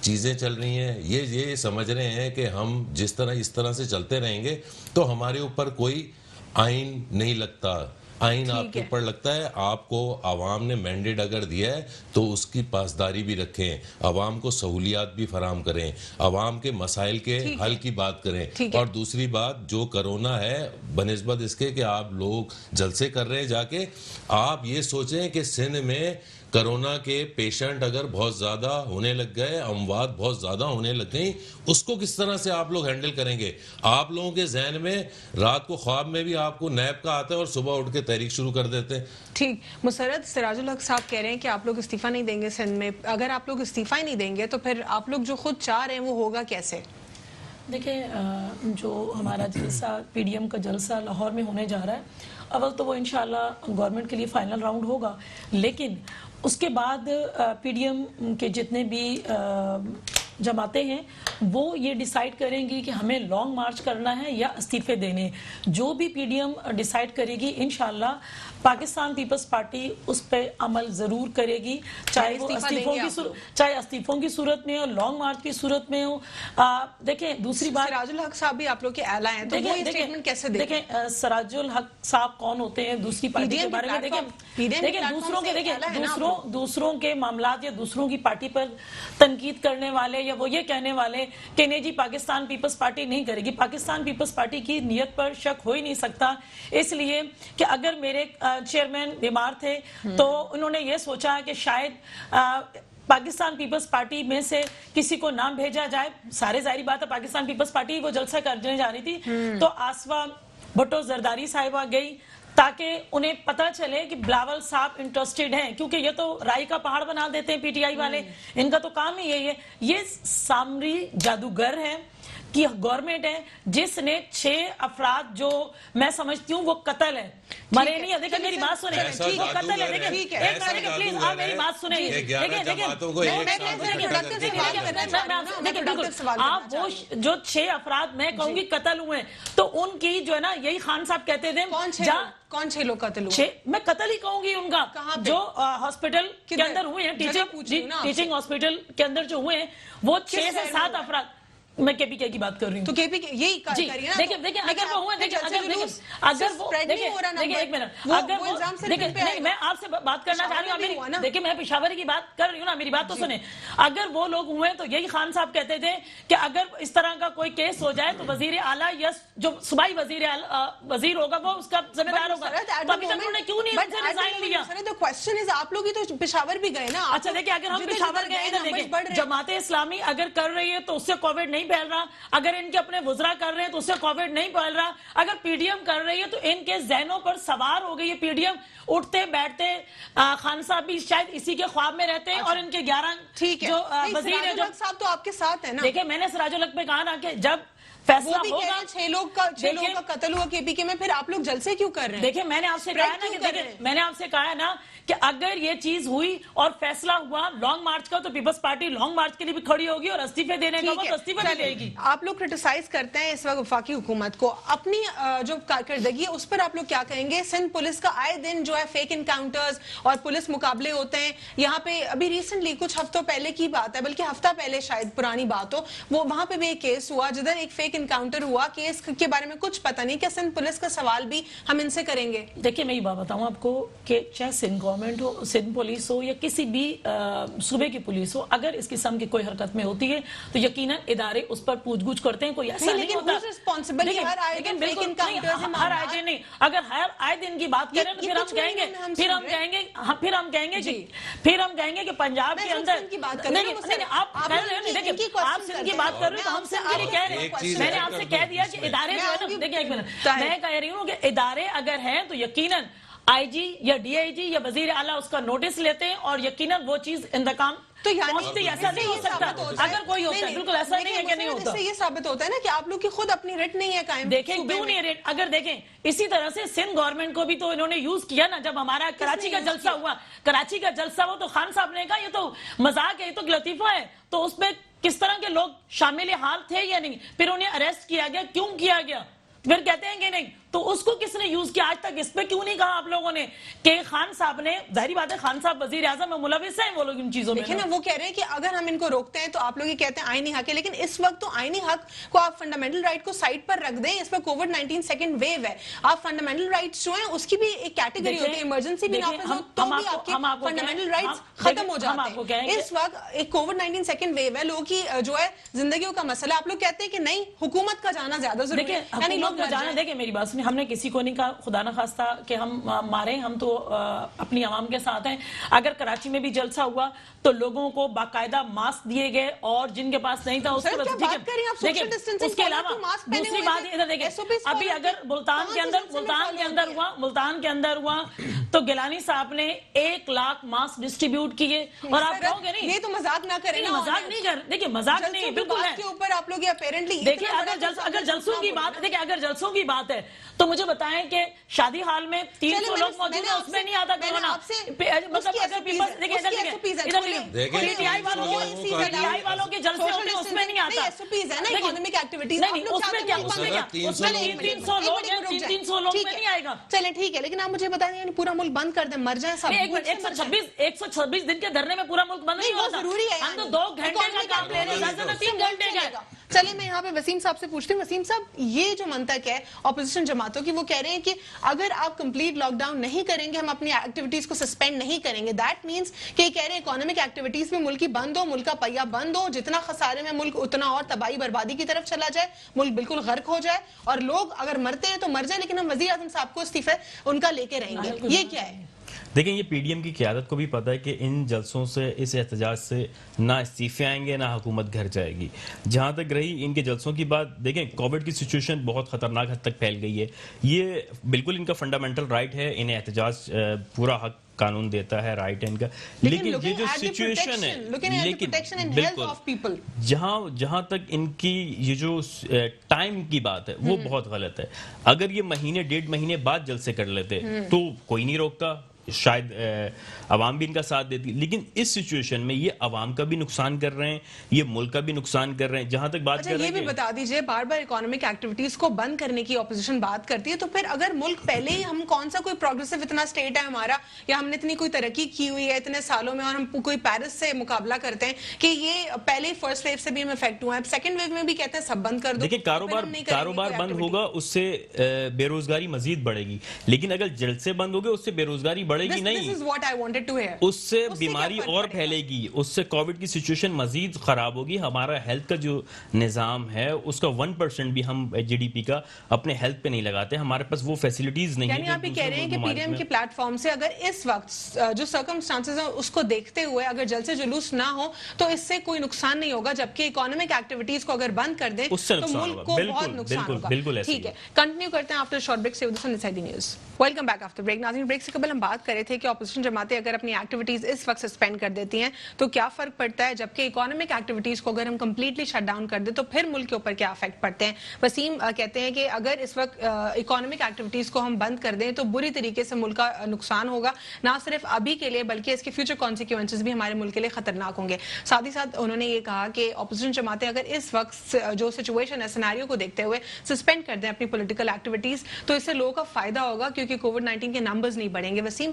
چیزیں چل رہی ہیں۔ یہ سمجھ رہے ہیں کہ ہم اس طرح سے چلتے رہیں گے تو ہمارے اوپر کوئی آئین نہیں لگتا۔ آئین آپ کے اوپر لگتا ہے، آپ کو عوام نے مینڈیٹ اگر دیا ہے تو اس کی پاسداری بھی رکھیں، عوام کو سہولیات بھی فراہم کریں، عوام کے مسائل کے حل کی بات کریں۔ اور دوسری بات جو کرونا ہے، بنسبت اس کے کہ آپ لوگ جلسے کر رہے ہیں جا کے، آپ یہ سوچیں کہ سندھ میں کرونا کے پیشنٹ اگر بہت زیادہ ہونے لگ گئے، اموات بہت زیادہ ہونے لگ گئیں، اس کو کس طرح سے آپ لوگ ہینڈل کریں گے؟ آپ لوگوں کے ذہن میں رات کو خواب میں بھی آپ کو نیب کا آتا ہے اور صبح اٹھ کے تحریک شروع کر دیتے ہیں۔ ٹھیک، مسرت سراج الحق صاحب کہہ رہے ہیں کہ آپ لوگ استعفیٰ نہیں دیں گے سندھ میں۔ اگر آپ لوگ استعفیٰ ہی نہیں دیں گے تو پھر آپ لوگ جو خود چاہ رہے ہیں وہ ہوگا کیسے؟ دیکھیں جو ہمارا جلسہ پی ڈی ایم کا جلسہ لاہور میں ہونے جا رہا ہے، اول تو وہ انشاءاللہ گورنمنٹ کے لیے فائنل راؤنڈ ہوگا، لیکن اس کے بعد پی ڈی ایم کے جتنے بھی جماعتیں ہیں وہ یہ ڈیسائیڈ کریں گی کہ ہمیں لانگ مارچ کرنا ہے یا استعفے دینے ہیں. جو بھی پی ڈی ایم ڈیسائیڈ کرے گی انشاءاللہ پاکستان پیپلز پارٹی اس پہ عمل ضرور کرے گی، چاہے وہ استعفوں کی صورت میں ہو، لانگ مارچ کی صورت میں ہو. دیکھیں دوسری بات، سراج الحق صاحب بھی آپ لوگ کے اعلیٰ ہیں، تو وہ یہ اسٹیٹمنٹ کیسے دیکھیں سراج الحق صاحب کون ہوتے ہیں دوسری پارٹی کے بارے میں؟ دیکھیں دوسروں کے معاملات یا دوسروں کی پارٹی پر تنقید کرنے والے یا وہ یہ کہنے والے کہ نہیں جی پاکستان پیپلز پارٹی نہیں کرے گی. پاکستان پیپلز پارٹی کی نیت پر شک ہو ہی نہیں سکتا، اس لیے کہ اگر میرے چیئرمین بیمار تھے تو انہوں نے یہ سوچا کہ شاید پاکستان پیپلز پارٹی میں سے کسی کو نام بھیجا جائے. سارے ظاہری بات ہے پاکستان پیپلز پارٹی وہ جلسہ کرنے جا رہی تھی تو آسوا بھٹو زرداری صاحبہ گئی تاکہ انہیں پتہ چلے کہ بلاول صاحب انٹرسٹڈ ہیں، کیونکہ یہ تو رائی کا پہاڑ بنا دیتے ہیں پی ٹی آئی والے، ان کا تو کام ہی یہی ہے. یہ سامری جادوگر ہے کی گورنمنٹ ہے جس نے 6 افراد جو میں سمجھتی ہوں وہ قتل ہے، مرے نہیں ہے. دیکھیں میری بات سنیں، وہ قتل ہے. دیکھیں ایک منٹ پلیز آپ میری بات سنیں. آپ وہ جو 6 افراد میں کہوں گی قتل ہوئے تو ان کی جو ہے نا یہی خان صاحب کہتے تھے کون 6 لوگ قتل ہوئے؟ میں قتل ہی کہوں گی ان کا، جو ہاسپٹل کے اندر ہوئے ہیں، ٹیچنگ ہاسپٹل کے اندر جو ہوئے ہیں وہ 6 سے 7 افراد. میں کے پی کے کی بات کر رہی ہوں تو کے پی کے یہی کر رہی ہے. دیکھیں اگر وہ ہوئے، اگر وہ ایک منٹ، اگر میں آپ سے بات کرنا چاہ رہی ہوں، دیکھیں میں پشاوری کی بات کر رہی ہوں نا، میری بات تو سنیں. اگر وہ لوگ ہوئے تو یہی خان صاحب کہتے تھے کہ اگر اس طرح کا کوئی کیس ہو جائے تو وزیر اعلیٰ یا جو صوبائی وزیر ہوگا وہ اس کا ذمہ دار ہوگا. تو ابھی تک انہوں نے کیوں نہیں ان سے ریزائن لیا؟ آپ لوگ ہی تو پشاور بھی گئے نا. اچھا دیکھیں اگر ہم پشاور گئے تو دیکھیں جماعت اسلامی اگر کر رہی ہے تو اس سے کووڈ نہیں پھیل رہا، اگر ان کے اپنے وزراء کر رہے ہیں تو اس سے کووڈ نہیں پھیل رہا، اگر پی ڈی ایم کر رہی ہے تو ان کے ذہنوں پر سوار ہو گئی ہے پی ڈی ایم. اٹھتے بیٹھتے خان صاحب بھی شاید اسی کے خواب میں رہتے ہیں اور ان کے 11 جو وزیر ہیں جو صاحب تو آپ کے ساتھ ہیں نا. دیکھیں میں نے سراج الحق پہ کہا نا کہ جب فیصلہ ہوگا 6 لوگ کا قتل ہوا کے پی کے میں، پھر آپ لوگ جلسے کیوں کر رہے ہیں؟ دیکھیں میں نے آپ سے کہا نا کہ میں نے آپ سے کہا نا کہ اگر یہ چیز ہوئی اور فیصلہ ہوا لانگ مارچ کا تو پیپلز پارٹی لانگ مارچ کے لیے بھی کھڑی ہوگی اور استعفے دینے کا وہ استعفے بھی دے گی. آپ لوگ کرٹیسائز کرتے ہیں اس وقت وفاقی حکومت کو، اپنی جو کارکردگی ہے اس پر آپ لوگ کیا کہیں گے؟ سندھ پولیس کا آئے دن جو ہے فیک انکاؤنٹرز اور پولیس مقابلے ہوتے ہیں. یہاں پہ ابھی ریسنٹلی کچھ ہفتوں پہلے کی بات ہے، بلکہ ہفتہ پہلے شاید پرانی بات ہو، وہ وہاں پہ بھی ایک کیس ہوا جدھر ایک فیک انکاؤنٹر ہوا. کیس کے بارے میں کچھ پتہ نہیں، کہ سندھ پولیس کا سوال بھی ہم ان سے کریں گے. دیکھیں میں یہ بات بتاؤں آپ کو کہ چاہے سندھ گورنمنٹ ہو، سندھ پولیس ہو یا کسی بھی صوبے کی پولیس ہو، اگر اس قسم کی کوئی حرکت میں ہوتی ہے تو یقیناً ادارے اس پر پوچھ گچھ کرتے ہیں. کوئی ایسا نہیں ہوتا لیکن بالکل ہر آئے دن نہیں. اگر ہر آئے دن کی بات کریں تو پھر ہم کہیں گے کہ پنجاب کے اندر آپ سندھ کی بات کر رہے ہیں تو ہم سندھ کے لیے کہہ رہے ہیں. میں نے آپ سے کہہ دیا کہ ادارے جو ہے نا، دیکھیں ایک منٹ، میں کہہ رہی ہوں کہ ادارے اگر ہیں تو یقیناً آئی جی یا ڈی آئی جی یا وزیر اعلیٰ اس کا نوٹس لیتے ہیں اور یقیناً وہ چیز انتقام تو یعنی ایسا نہیں ہو سکتا. اگر کوئی ہوتا ہے بالکل ایسا نہیں ہے کہ نہیں ہوتا. اس سے یہ ثابت ہوتا ہے نا کہ آپ لوگ کی خود اپنی ریٹ نہیں ہے قائم. دیکھیں کیوں نہیں ریٹ، اگر دیکھیں اسی طرح سے سندھ گورنمنٹ کو بھی تو انہوں نے یوز کیا نا. جب ہمارا کراچی کا جلسہ ہوا، کراچی کا جلسہ ہوا تو خان صاحب نے کہا یہ تو مذاق ہے، یہ تو لطیفہ ہے. تو اس میں کس طرح کے لوگ شامل حال تھے یا نہیں، پھر انہیں اریسٹ کیا گیا، کیوں کیا گیا، پھر کہتے ہیں کہ نہیں. تو اس کو کس نے یوز کیا؟ آج تک اس پہ کیوں نہیں کہا آپ لوگوں نے کہ خان صاحب نے، ظاہری بات ہے خان صاحب وزیر اعظم میں ملوث ہیں وہ لوگ ان چیزوں میں. دیکھیں نا وہ کہہ رہے ہیں کہ اگر ہم ان کو روکتے ہیں تو آپ لوگ یہ کہتے ہیں آئینی حق ہے، لیکن اس وقت تو آئینی حق کو آپ فنڈامنٹل رائٹ کو سائڈ پر رکھ دیں. اس پر کووڈ 19 سیکنڈ ویو ہے، آپ فنڈامنٹل رائٹس جو ہیں اس کی بھی ایک کیٹیگری ہوتی ہے، ایمرجنسی بھی نافذ ہو تو بھی آپ کے فنڈامنٹل رائٹس ختم ہو جاتے ہیں. اس وقت ایک کووڈ 19 سیکنڈ ویو ہے، لوگوں کی جو ہے زندگیوں کا مسئلہ. آپ لوگ کہتے ہیں کہ نہیں حکومت کا جانا زیادہ ضروری ہے، یعنی لوگ جانا. دیکھیں میری بات ہم نے کسی کو نہیں کہا خدا نہ خواستہ کہ ہم ماریں, ہم تو اپنی عوام کے ساتھ ہیں. اگر کراچی میں بھی جلسہ ہوا تو لوگوں کو باقاعدہ ماسک دیے گئے, اور جن کے پاس نہیں تھا اس کو اس کے علاوہ دوسری بات ادھر دیکھیں, ابھی اگر ملتان کے اندر ہوا تو گیلانی صاحب نے 1 لاکھ ماسک ڈسٹریبیوٹ کیے, اور آپ کہو گے نہیں یہ تو مذاق نہ کریں, مذاق نہیں کر, دیکھیں مذاق نہیں بالکل ہے. کے اوپر آپ لوگ اپیرنٹلی دیکھیں اگر جلسوں کی بات, دیکھیں اگر جلسوں کی بات ہے تو مجھے بتائیں کہ شادی ہال میں 300 لوگ موجود ہیں, اس میں نہیں آتا کورونا, مطلب اگر پیپلز دیکھیں پی ٹی آئی والوں کے جلسے ہوتے ہیں اس میں نہیں آتا, اکنامک ایکٹیویٹیز نہیں اس میں کیا, اس میں 300 لوگ ہیں, 300 لوگ میں نہیں آئے گا. چلیں ٹھیک ہے, لیکن آپ مجھے بتائیں پورا ملک بند کر دیں, مر جائیں سب. 126 دن کے دھرنے میں پورا ملک بند نہیں ہوتا, ضروری ہے, ہم تو 2 گھنٹے کا کام لے رہے ہیں, 3 گھنٹے کا. چلیے میں یہاں پہ وسیم صاحب سے پوچھتی ہوں. وسیم صاحب, یہ جو منطق ہے اپوزیشن جماعتوں کی, وہ کہہ رہے ہیں کہ اگر آپ کمپلیٹ لاک ڈاؤن نہیں کریں گے, ہم اپنی ایکٹیویٹیز کو سسپینڈ نہیں کریں گے, دیٹ مینس کہ یہ کہہ رہے ہیں اکنامک ایکٹیویٹیز میں ملک کی بند ہو, ملک کا پہیہ بند ہو, جتنا خسارے میں ملک اتنا اور تباہی بربادی کی طرف چلا جائے, ملک بالکل غرق ہو جائے, اور لوگ اگر مرتے ہیں تو مر جائیں, لیکن ہم وزیر اعظم صاحب کو استعفے ان کا لے کے رہیں گے. یہ کیا ہے؟ دیکھیں یہ پی ڈی ایم کی قیادت کو بھی پتا ہے کہ ان جلسوں سے, اس احتجاج سے نہ استعفے آئیں گے نہ حکومت گھر جائے گی. جہاں تک رہی ان کے جلسوں کی بات, دیکھیں کووڈ کی سچویشن بہت خطرناک حد تک پھیل گئی ہے, یہ بالکل ان کا فنڈامنٹل رائٹ ہے, انہیں احتجاج پورا حق قانون دیتا ہے, رائٹ ہے ان کا, لیکن یہ جو سچویشن ہے, لیکن بالکل جہاں تک ان کی یہ جو ٹائم کی بات ہے وہ بہت غلط ہے. اگر یہ مہینے 1.5 مہینے بعد جلسے کر لیتے تو کوئی نہیں روکتا, شاید عوام بھی ان کا ساتھ دیتی, لیکن اس سچویشن میں یہ عوام کا بھی نقصان کر رہے ہیں, یہ ملک کا بھی نقصان کر رہے ہیں. جہاں تک بات کر رہے ہیں, یہ بھی بتا دیجئے, بار بار اکنامک ایکٹیویٹیز کو بند کرنے کی اپوزیشن بات کرتی ہے, تو پھر اگر ملک پہلے ہی, ہم کون سا کوئی پروگریسو اتنا اسٹیٹ ہے ہمارا, یا ہم نے اتنی کوئی ترقی کی ہوئی ہے اتنے سالوں میں, اور ہم کوئی پیرس سے مقابلہ کرتے ہیں کہ یہ پہلے ہی فرسٹ ویو سے بھی ہم افیکٹ ہوئے ہیں, سیکنڈ ویو میں بھی کہتے ہیں سب بند کر دو. دیکھیں کاروبار بند ہوگا, اس سے بے روزگاری مزید بڑھے گی, لیکن اگر جلسے بند ہوگے اس سے بے روزگاری بڑھے گی نہیں, اس سے بیماری اور پھیلے گی, اس سے کووڈ کی سچویشن مزید خراب ہوگی. ہمارا ہیلتھ کا جو نظام ہے اس کا 1% بھی ہم جی ڈی پی کا اپنے ہیلتھ پہ نہیں لگاتے, ہمارے پاس وہ فیسلٹیز نہیں ہیں. یعنی آپ یہ کہہ رہے ہیں کہ پی ڈی ایم کے پلیٹ فارم سے اگر اس وقت جو سرکمسٹانسز ہیں اس کو دیکھتے ہوئے اگر جلسے جلوس نہ ہو تو اس سے کوئی نقصان نہیں ہوگا, جبکہ اکنامک ایکٹیویٹیز کو اگر بند کر دیں تو ملک کو بہت نقصان ہوگا. ٹھیک ہے, کنٹینیو کرتے ہیں آفٹر شارٹ بریک سے inside news. Welcome back after break. ناظرین, بریک سے قبل ہم بات کر رہے تھے کہ اپوزیشن جماعتیں اگر اپنی ایکٹیویٹیز اس وقت سسپینڈ کر دیتی ہیں تو کیا فرق پڑتا ہے, جبکہ اکنامک ایکٹیویٹیز کو اگر ہم کمپلیٹلی شٹ ڈاؤن کر دیں تو پھر ملک کے اوپر کیا افیکٹ پڑتے ہیں. وسیم کہتے ہیں کہ اگر اس وقت اکنامک ایکٹیویٹیز کو ہم بند کر دیں تو بری طریقے سے ملک کا نقصان ہوگا, نہ صرف ابھی کے لیے بلکہ اس کے فیوچر کانسیکوینسز بھی ہمارے ملک کے لیے خطرناک ہوں گے. ساتھ ہی ساتھ انہوں نے یہ کہا کہ اپوزیشن جماعتیں اگر اس وقت جو سچویشن ہے, سیناریو کو دیکھتے ہوئے سسپینڈ کر دیں اپنی پولیٹیکل ایکٹیویٹیز تو اس سے لوگوں کا فائدہ ہوگا, کیونکہ کووڈ-19 کے نمبرز نہیں بڑھیں گے. وسیم,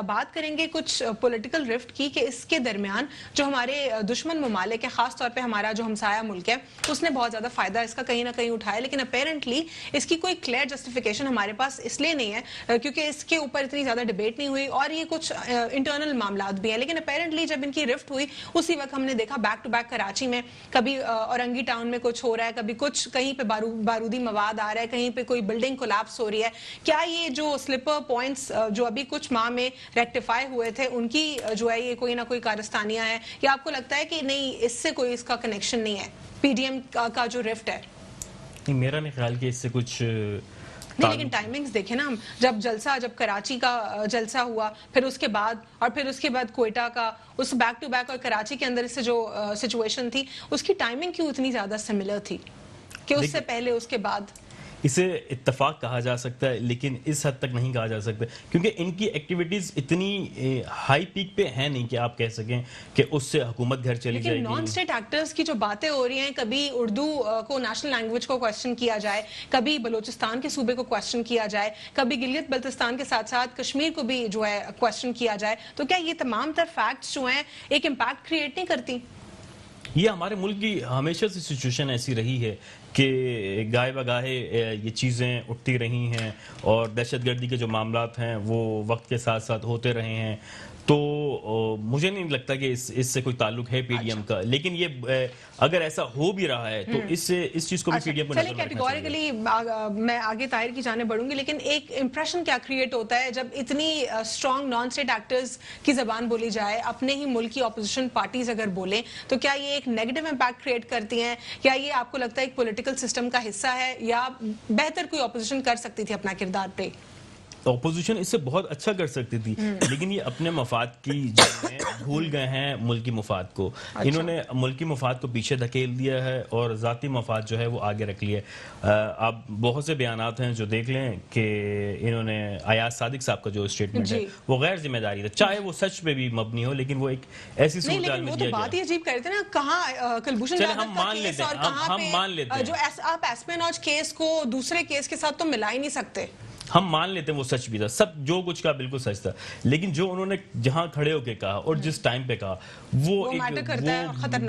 بات کریں گے کچھ پولیٹیکل رفٹ کی کہ اس کے درمیان جو ہمارے دشمن ممالک ہے, خاص طور پہ ہمارا جو ہمسایہ ملک ہے, اس نے بہت زیادہ فائدہ اس کا کہیں نہ کہیں اٹھایا, لیکن اپیرنٹلی اس کی کوئی کلیئر جسٹیفیکیشن ہمارے پاس اس لیے نہیں ہے کیونکہ اس کے اوپر اتنی زیادہ ڈیبیٹ نہیں ہوئی, اور یہ کچھ انٹرنل معاملات بھی ہیں. لیکن اپیرنٹلی جب ان کی رفٹ ہوئی اسی وقت ہم نے دیکھا بیک ٹو بیک کراچی میں کبھی اورنگی ٹاؤن میں کچھ ہو رہا ہے, کبھی کچھ کہیں پہ بارودی مواد آ رہا ہے, کہیں پہ کوئی بلڈنگ کولیپس ہو رہی ہے. کیا یہ جو سلپر پوائنٹس جو ابھی کچھ ماہ میں ریکٹیفائی ہوئے تھے ان کی جو ہے یہ کوئی نہ کوئی کارستانیاں ہیں, یا آپ کو لگتا ہے کہ نہیں اس سے کوئی اس کا کنیکشن نہیں ہے, پی ڈی ایم کا جو رفٹ ہے؟ میرا نہیں خیال کہ اس سے کچھ نہیں, لیکن ٹائمنگز دیکھیں نا ہم, جب کراچی کا جلسہ ہوا, پھر اس کے بعد اور پھر اس کے بعد کوئٹہ کا, اس بیک ٹو بیک, اور کراچی کے اندر اس سے جو سچویشن تھی اس کی ٹائمنگ کیوں اتنی زیادہ سملر تھی کہ اس سے پہلے اس کے بعد؟ اسے اتفاق کہا جا سکتا ہے لیکن اس حد تک نہیں کہا جا سکتا, کیونکہ ان کی ایکٹیویٹیز اتنی ہائی پیک پہ ہیں نہیں کہ آپ کہہ سکیں کہ اس سے حکومت گھر چلی جائے گی. لیکن نان اسٹیٹ ایکٹرز کی جو باتیں ہو رہی ہیں, کبھی اردو کو نیشنل لینگویج کو کویسچن کیا جائے, کبھی بلوچستان کے صوبے کو کویسچن کیا جائے, کبھی گلگت بلتستان کے ساتھ ساتھ کشمیر کو بھی جو ہے کویسچن کیا جائے, تو کیا یہ تمام تر فیکٹس جو ہیں ایک امپیکٹ کریٹ نہیں کرتی؟ یہ ہمارے ملک کی ہمیشہ سے سچویشن ایسی رہی ہے کہ گاہے بگاہے یہ چیزیں اٹھتی رہی ہیں اور دہشت گردی کے جو معاملات ہیں وہ وقت کے ساتھ ساتھ ہوتے رہے ہیں، تو مجھے نہیں لگتا کہ اس سے کوئی تعلق ہے پی ڈی ایم کا. لیکن یہ اگر ایسا ہو بھی رہا ہے تو اس چیز کو بھی پی ڈی ایم کو نظر میں رکھنا چاہیے. کیٹیگوریکلی میں آگے طاہر کی جانب بڑھوں گی، لیکن ایک امپریشن کیا کریٹ ہوتا ہے جب اتنی اسٹرانگ نان اسٹیٹ ایکٹرز کی زبان بولی جائے، اپنے ہی ملک کی اپوزیشن پارٹیز اگر بولیں، تو کیا یہ ایک نیگیٹو امپیکٹ کریٹ کرتی ہیں؟ کیا یہ آپ کو لگتا ہے ایک پولیٹیکل سسٹم کا حصہ ہے، یا بہتر کوئی اپوزیشن کر سکتی تھی اپنا کردار پہ؟ اپوزیشن اس سے بہت اچھا کر سکتی تھی، لیکن یہ اپنے مفاد کی جنگ میں بھول گئے ہیں ملکی مفاد کو. انہوں نے ملکی مفاد کو پیچھے دھکیل دیا ہے اور ذاتی مفاد جو ہے وہ آگے رکھ لیا ہے. آپ بہت سے بیانات ہیں جو دیکھ لیں کہ انہوں نے ایاز صادق صاحب کا جو اسٹیٹمنٹ ہے وہ غیر ذمہ داری تھا، چاہے وہ سچ پہ بھی مبنی ہو، لیکن وہ ایک ایسی صورتحال میں دیا گیا. بات یہ عجیب کرتے نا، کہاں کلبھوشن ہم مان لیتے ہیں جو آپ ایسپیناج کیس کو دوسرے کیس کے ساتھ تو ملا ہی نہیں سکتے. ہم مان لیتے ہیں وہ سچ بھی تھا، سب جو کچھ کہا بالکل سچ تھا، لیکن جو انہوں نے جہاں کھڑے ہو کے کہا اور جس ٹائم پہ کہا وہ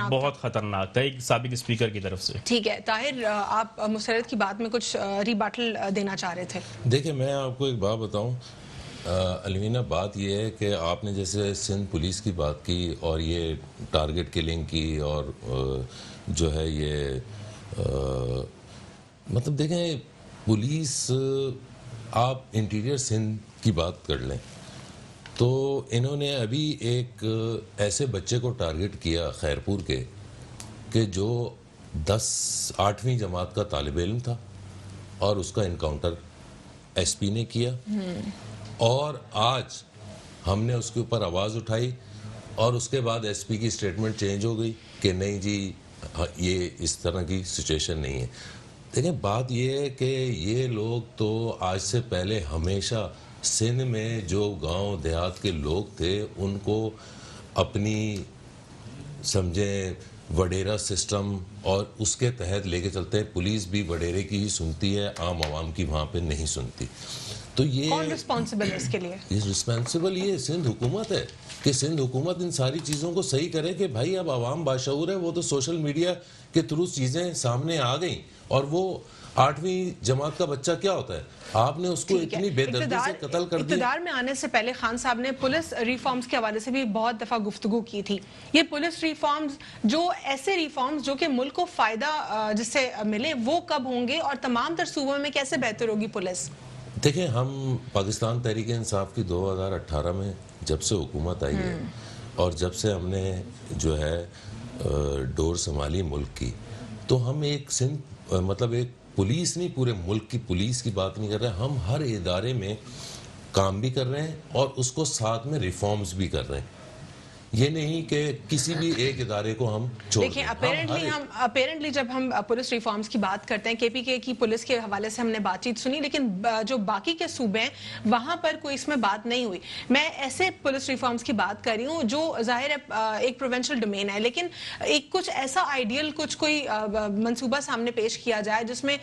بہت خطرناک تھا ایک سابق اسپیکر کی طرف سے. ٹھیک ہے طاہر، آپ مسرت کی بات میں کچھ ریباٹل دینا چاہ رہے تھے. دیکھیں میں آپ کو ایک بات بتاؤں الوینا، بات یہ ہے کہ آپ نے جیسے سندھ پولیس کی بات کی اور یہ ٹارگٹ کلنگ کی اور جو ہے یہ مطلب دیکھیں پولیس، آپ انٹیریئر سندھ کی بات کر لیں تو انہوں نے ابھی ایک ایسے بچے کو ٹارگٹ کیا خیرپور کے کہ جو 8ویں جماعت کا طالب علم تھا اور اس کا انکاؤنٹر ایس پی نے کیا، اور آج ہم نے اس کے اوپر آواز اٹھائی اور اس کے بعد ایس پی کی اسٹیٹمنٹ چینج ہو گئی کہ نہیں جی یہ اس طرح کی سچویشن نہیں ہے. دیکھیں بات یہ ہے کہ یہ لوگ تو آج سے پہلے ہمیشہ سندھ میں جو گاؤں دیہات کے لوگ تھے ان کو اپنی سمجھیں وڈیرا سسٹم اور اس کے تحت لے کے چلتے ہیں. پولیس بھی وڈیرے کی ہی سنتی ہے، عام عوام کی وہاں پہ نہیں سنتی. تو یہ کون رسپانسبل ہے اس کے لیے؟ رسپانسبل یہ سندھ حکومت ہے کہ سندھ حکومت ان ساری چیزوں کو صحیح کرے کہ بھائی اب عوام باشعور ہے. وہ تو سوشل میڈیا کے تھرو چیزیں سامنے آ گئیں، اور وہ 8ویں جماعت کا بچہ کیا ہوتا ہے، آپ نے اس کو اتنی بے دردی سے قتل کر دیا. اقتدار میں آنے سے پہلے خان صاحب نے پولیس ریفارمز کے حوالے سے بھی بہت دفعہ گفتگو کی تھی. یہ پولیس ریفارمز جو ایسے ریفارمز جو کہ ملک کو فائدہ جس سے ملے، وہ کب ہوں گے اور تمام تر صوبوں میں کیسے بہتر ہوگی پولیس؟ دیکھیں ہم پاکستان تحریک انصاف کی 2018 میں جب سے حکومت آئی ہے اور جب سے ہم نے جو ہے ڈور سنبھالی ملک کی، تو ہم ایک سندھ مطلب ایک پولیس نہیں، پورے ملک کی پولیس کی بات نہیں کر رہے، ہم ہر ادارے میں کام بھی کر رہے ہیں اور اس کو ساتھ میں ریفارمز بھی کر رہے ہیں. یہ نہیں کہ کسی بھی ایک ادارے کو ہم چھوڑ دیں. اپیرنٹلی جب ہم پولیس ریفارمز کی بات کرتے ہیں، کے پی کے کی پولیس کے حوالے سے ہم نے بات چیت سنی، لیکن جو باقی کے صوبے ہیں وہاں پر کوئی اس میں بات نہیں ہوئی. میں ایسے پولیس ریفارمز کی بات کر رہی ہوں جو ظاہر ہے ایک پروونشل ڈومین ہے، لیکن ایک کچھ ایسا آئیڈیل کوئی منصوبہ سامنے پیش کیا جائے جس میں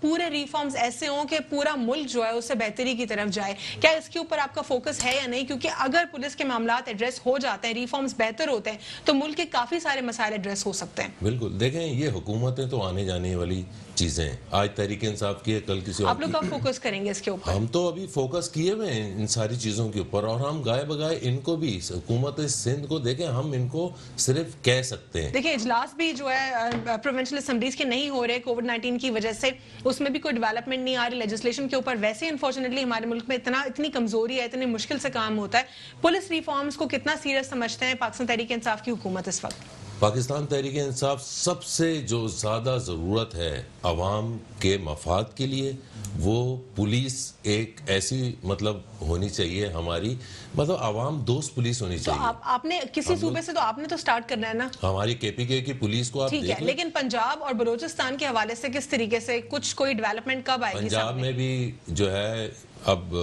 پورے ریفارمز ایسے ہوں کہ پورا ملک جو ہے اس سے بہتری کی طرف جائے. کیا اس کے اوپر آپ کا فوکس ہے یا نہیں؟ کیونکہ اگر پولیس کے معاملات ایڈریس ہو جاتے ہیں، ریفارمز بہتر ہوتے ہیں، تو ملک کے کافی سارے مسائل ایڈریس ہو سکتے ہیں. بالکل. دیکھیں یہ حکومتیں تو آنے جانے والی چیزیں ہیں، آج تحریک انصاف کی ہے، کل کسی اور آپ لوگ کب فوکس کریں گے اس کے اوپر؟ ہم تو ابھی فوکس کیے ہوئے ہیں ان ساری چیزوں کے اوپر، اور ہم گائے بگائے ان کو بھی حکومت سندھ کو دیکھیں، ہم ان کو صرف کہہ سکتے ہیں. دیکھیں اجلاس بھی جو ہے پروونشل اسمبلیز کے نہیں ہو رہے کووڈ-19 کی وجہ سے، اس میں بھی کوئی ڈیولپمنٹ نہیں آ رہی لیجسلیشن کے اوپر. ویسے انفارچونیٹلی ہمارے ملک میں اتنی کمزوری ہے، اتنی مشکل سے کام ہوتا ہے. پولیس ریفارمز کو کتنا سیریس سمجھتے ہیں پاکستان تحریک انصاف کی حکومت اس وقت؟ پاکستان تحریک انصاف سب سے جو زیادہ ضرورت ہے عوام کے مفاد کے لیے، وہ پولیس ایک ایسی مطلب ہونی چاہیے ہماری، مطلب عوام دوست پولیس ہونی چاہیے. تو آپ نے کسی صوبے سے تو آپ نے تو سٹارٹ کرنا ہے نا. ہماری کے پی کے کی پولیس کو آپ ٹھیک ہے، لیکن پنجاب اور بلوچستان کے حوالے سے کس طریقے سے کوئی ڈیولپمنٹ کب آئے گی؟ پنجاب میں بھی جو ہے اب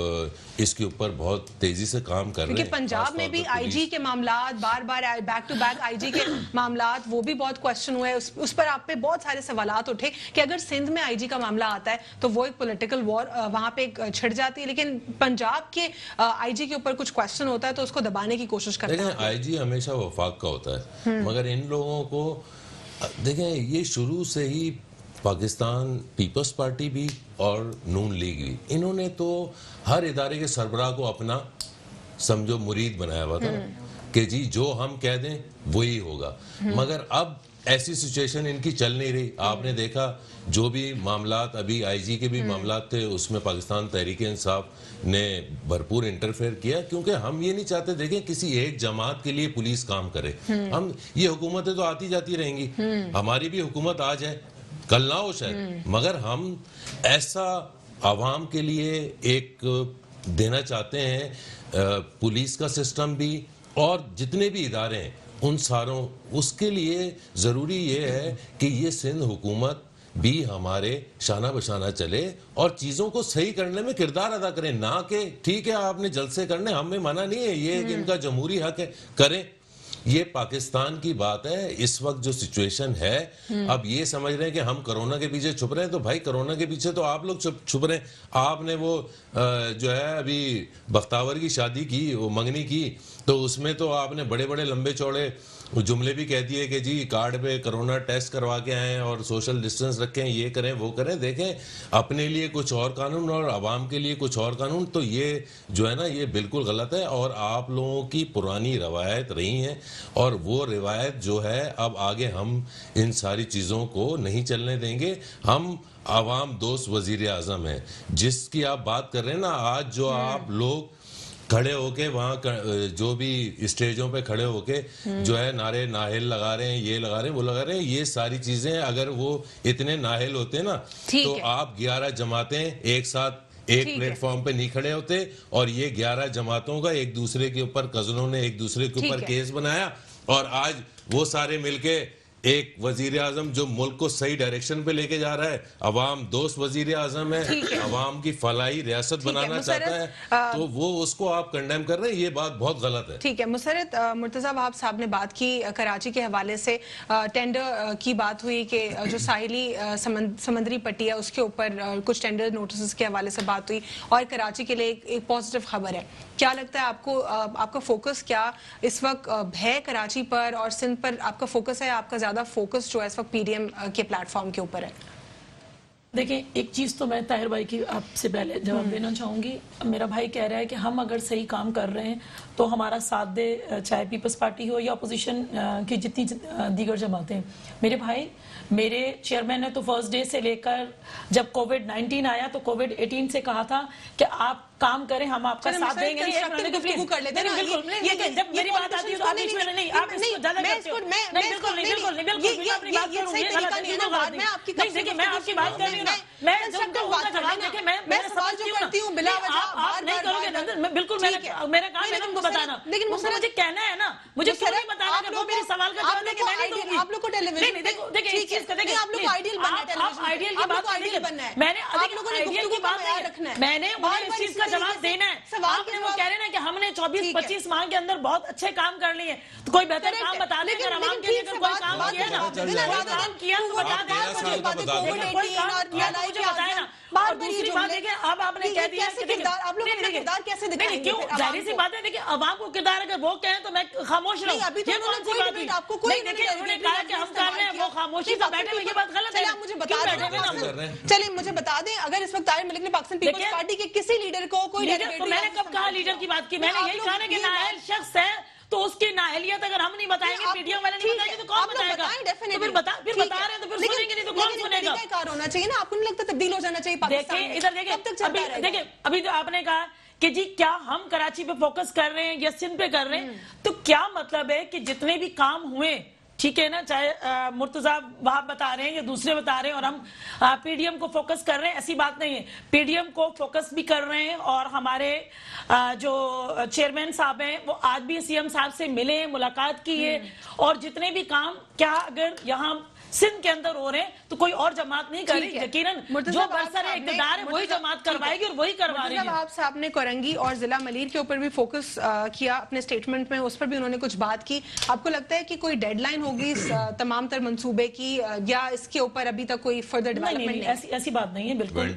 اس کے اوپر بہت تیزی سے کام کر رہے ہیں. کیونکہ پنجاب میں بھی آئی جی کے معاملات بار بار بیک ٹو بیک آئی جی کے معاملات وہ بھی بہت کوشچن ہوئے، اس پر آپ پہ بہت سارے سوالات اٹھے کہ اگر سندھ میں آئی جی کا معاملہ آتا ہے تو وہ ایک پولیٹیکل وار وہاں پہ چھڑ جاتی ہے، لیکن پنجاب کے آئی جی کے اوپر کچھ کوشچن ہوتا ہے تو اس کو دبانے کی کوشش کرتے ہیں. آئی جی ہمیشہ وفاق کا ہوتا ہے، مگر ان لوگوں کو دیکھیں یہ شروع سے ہی پاکستان پیپلز پارٹی بھی اور نون لیگ بھی، انہوں نے تو ہر ادارے کے سربراہ کو اپنا سمجھو مرید بنایا ہوا تھا کہ جی جو ہم کہہ دیں وہی ہوگا. مگر اب ایسی سچویشن ان کی چل نہیں رہی. آپ نے دیکھا جو بھی معاملات ابھی آئی جی کے بھی معاملات تھے اس میں پاکستان تحریک انصاف نے بھرپور انٹرفیئر کیا، کیونکہ ہم یہ نہیں چاہتے دیکھیں کسی ایک جماعت کے لیے پولیس کام کرے. ہم یہ حکومتیں تو آتی جاتی رہیں گی، ہماری بھی حکومت آ جائے کل نہ ہو شاید، مگر ہم ایسا عوام کے لیے ایک دینا چاہتے ہیں. پولیس کا سسٹم بھی اور جتنے بھی ادارے ہیں ان ساروں، اس کے لیے ضروری یہ ہے کہ یہ سندھ حکومت بھی ہمارے شانہ بشانہ چلے اور چیزوں کو صحیح کرنے میں کردار ادا کریں، نہ کہ ٹھیک ہے آپ نے جلسے کرنے، ہمیں منع نہیں ہے، یہ ان کا جمہوری حق ہے کریں. یہ پاکستان کی بات ہے. اس وقت جو سچویشن ہے، اب یہ سمجھ رہے ہیں کہ ہم کرونا کے پیچھے چھپ رہے ہیں، تو بھائی کرونا کے پیچھے تو آپ لوگ چھپ رہے ہیں. آپ نے وہ جو ہے ابھی بختاور کی شادی کی، وہ منگنی کی، تو اس میں تو آپ نے بڑے بڑے لمبے چوڑے جملے بھی کہہ دیے کہ جی کارڈ پہ کرونا ٹیسٹ کروا کے آئیں اور سوشل ڈسٹنس رکھیں، یہ کریں وہ کریں. دیکھیں اپنے لیے کچھ اور قانون اور عوام کے لیے کچھ اور قانون، تو یہ جو ہے نا یہ بالکل غلط ہے. اور آپ لوگوں کی پرانی روایت رہی ہیں اور وہ روایت جو ہے اب آگے ہم ان ساری چیزوں کو نہیں چلنے دیں گے. ہم عوام دوست وزیر اعظم ہیں جس کی آپ بات کر رہے ہیں نا. آج جو آپ لوگ کھڑے ہو کے وہاں جو بھی اسٹیجوں پہ کھڑے ہو کے جو ہے نعرے ناہل لگا رہے ہیں، یہ لگا رہے ہیں، وہ لگا رہے ہیں، یہ ساری چیزیں اگر وہ اتنے ناہل ہوتے نا تو آپ 11 جماعتیں ایک ساتھ ایک پلیٹ فارم پہ نہیں کھڑے ہوتے. اور یہ 11 جماعتوں کا ایک دوسرے کے اوپر کزنوں نے ایک دوسرے کے اوپر کیس بنایا، اور آج وہ سارے مل کے ایک وزیر اعظم جو ملک کو صحیح ڈائریکشن پہ لے کے جا رہا ہے، عوام دوست وزیر اعظم ہے، عوام کی فلاحی ریاست بنانا چاہتا ہے، تو وہ اس کو آپ کنڈیم کر رہے ہیں. یہ بات بہت غلط ہے. ٹھیک ہے. مسرت مرتضیٰ وہاب صاحب نے بات کی کراچی کے حوالے سے، ٹینڈر کی بات ہوئی کہ جو ساحلی سمندری پٹی ہے اس کے اوپر کچھ ٹینڈر نوٹسز کے حوالے سے بات ہوئی، اور کراچی کے لیے ایک پازیٹیو خبر ہے. کیا لگتا ہے آپ کو، آپ کا فوکس کیا اس وقت ہے کراچی پر اور سندھ پر آپ کا فوکس ہے؟ آپ کا زیادہ فوکس جو ہے اس وقت پی ڈی ایم کے پلیٹ فارم کے اوپر ہے؟ دیکھیں ایک چیز تو میں طاہر بھائی کی آپ سے پہلے جواب دینا چاہوں گی. میرا بھائی کہہ رہا ہے کہ ہم اگر صحیح کام کر رہے ہیں تو ہمارا ساتھ دے، چاہے پیپلز پارٹی ہو یا اپوزیشن کی جتنی دیگر جماعتیں. میرے بھائی، میرے چیئرمین نے تو فرسٹ ڈے سے لے کر جب کووڈ-19 آیا تو کووڈ-18 سے کہا تھا کہ آپ کام کریں، ہم آپ کا ساتھ دیں گے. جب میری بات آتی ہے تو آپ بیچ میں نہیں، آپ اس کو زیادہ کرتے ہو. نہیں بالکل نہیں، بالکل نہیں، بالکل میں اپنی بات کروں گی، غلط ہے، بالکل غلط نہیں. دیکھیں میں آپ کی بات کر رہی ہوں نا، میں ان کا جواب دیکھیں، میں سوال جو کرتی ہوں بلا وجہ آپ نہیں کرو گے. بالکل میرا کام ہے تم کو بتانا، لیکن مجھے کہنا ہے نا، مجھے کیوں نہیں بتانا کہ وہ میرے سوال کا جواب دے کہ میں نہیں دوں گی. آپ لوگ کو ٹیلی ویژن، دیکھیں ایک چیز کا، دیکھیں آپ لوگ کو آئیڈیل بننا ہے، آپ آئیڈیل کی بات نہیں، میں نے آئیڈیل کی بات رکھنا ہے، میں نے انہیں اس چیز کا جواب دینا ہے. آپ نے وہ کہہ رہے ہیں کہ ہم نے 24-25 ماہ کے اندر بہت اچھے کام کر لیے، تو کوئی بہتر کام بتا دیں. اگر عوام کے لیے کوئی کام کیا نا، کام کیا تو بتا دیں مجھے، کوئی کام کیا تو مجھے بتائیں نا. اور دوسری بات دیکھیں، اب آپ نے کہہ دیا کہ آپ لوگ اپنا کردار کیسے دکھائیں گے؟ کیوں؟ ظاہری سی بات ہے، دیکھیں عوام کو کردار اگر وہ کہیں تو میں خاموش رہوں. ابھی تو انہوں نے کوئی آپ کو کوئی دیکھیں انہوں نے کہا کہ ہم کر رہے ہیں، وہ خاموشی سے بیٹھے ہوئے، یہ بات غلط ہے. مجھے بتا دیں، چلیے مجھے بتا دیں، اگر اس وقت طاہر ملک نے پاکستان پیپلز پارٹی کے کسی لیڈر کو کوئی ڈیلیگیٹ، تو میں نے کب کہا لیڈر کی بات کی؟ میں نے یہی کہا نا کہ نااہل شخص ہے، تو اس کی نااہلیت اگر ہم نہیں بتائیں گے، پی ڈی ایم والے نہیں بتائیں گے تو کون بتائے گا؟ تو پھر بتا رہے ہیں تو پھر سنیں گے نہیں تو کون سنے گا؟ کار ہونا چاہیے نا. آپ کو نہیں لگتا تبدیل ہو جانا چاہیے پاکستان میں؟ ادھر دیکھیں، ابھی جو آپ نے کہا کہ جی کیا ہم کراچی پہ فوکس کر رہے ہیں یا سندھ پہ کر رہے ہیں، تو کیا مطلب ہے کہ جتنے بھی کام ہوئے، ٹھیک ہے نا، چاہے مرتضیٰ وہاب بتا رہے ہیں یا دوسرے بتا رہے ہیں، اور ہم پی ڈی ایم کو فوکس کر رہے ہیں، ایسی بات نہیں ہے. پی ڈی ایم کو فوکس بھی کر رہے ہیں، اور ہمارے جو چیئرمین صاحب ہیں وہ آج بھی سی ایم صاحب سے ملے ہیں، ملاقات کی ہے. اور جتنے بھی کام کیا اگر یہاں سندھ کے اندر ہو رہے ہیں تو کوئی اور جماعت نہیں کر رہی. یقیناً جو برسر اقتدار ہے وہی جماعت کروائے گی اور وہی کروا رہی ہے. مرتضیٰ وہاب صاحب نے کورنگی اور ضلع ملیر کے اوپر بھی فوکس کیا اپنے سٹیٹمنٹ میں، اس پر بھی انہوں نے کچھ بات کی. آپ کو لگتا ہے کہ کوئی ڈیڈ لائن ہوگی اس تمام تر منصوبے کی، یا اس کے اوپر ابھی تک کوئی فردر ڈیولپمنٹ نہیں؟ ایسی بات نہیں ہے بالکل.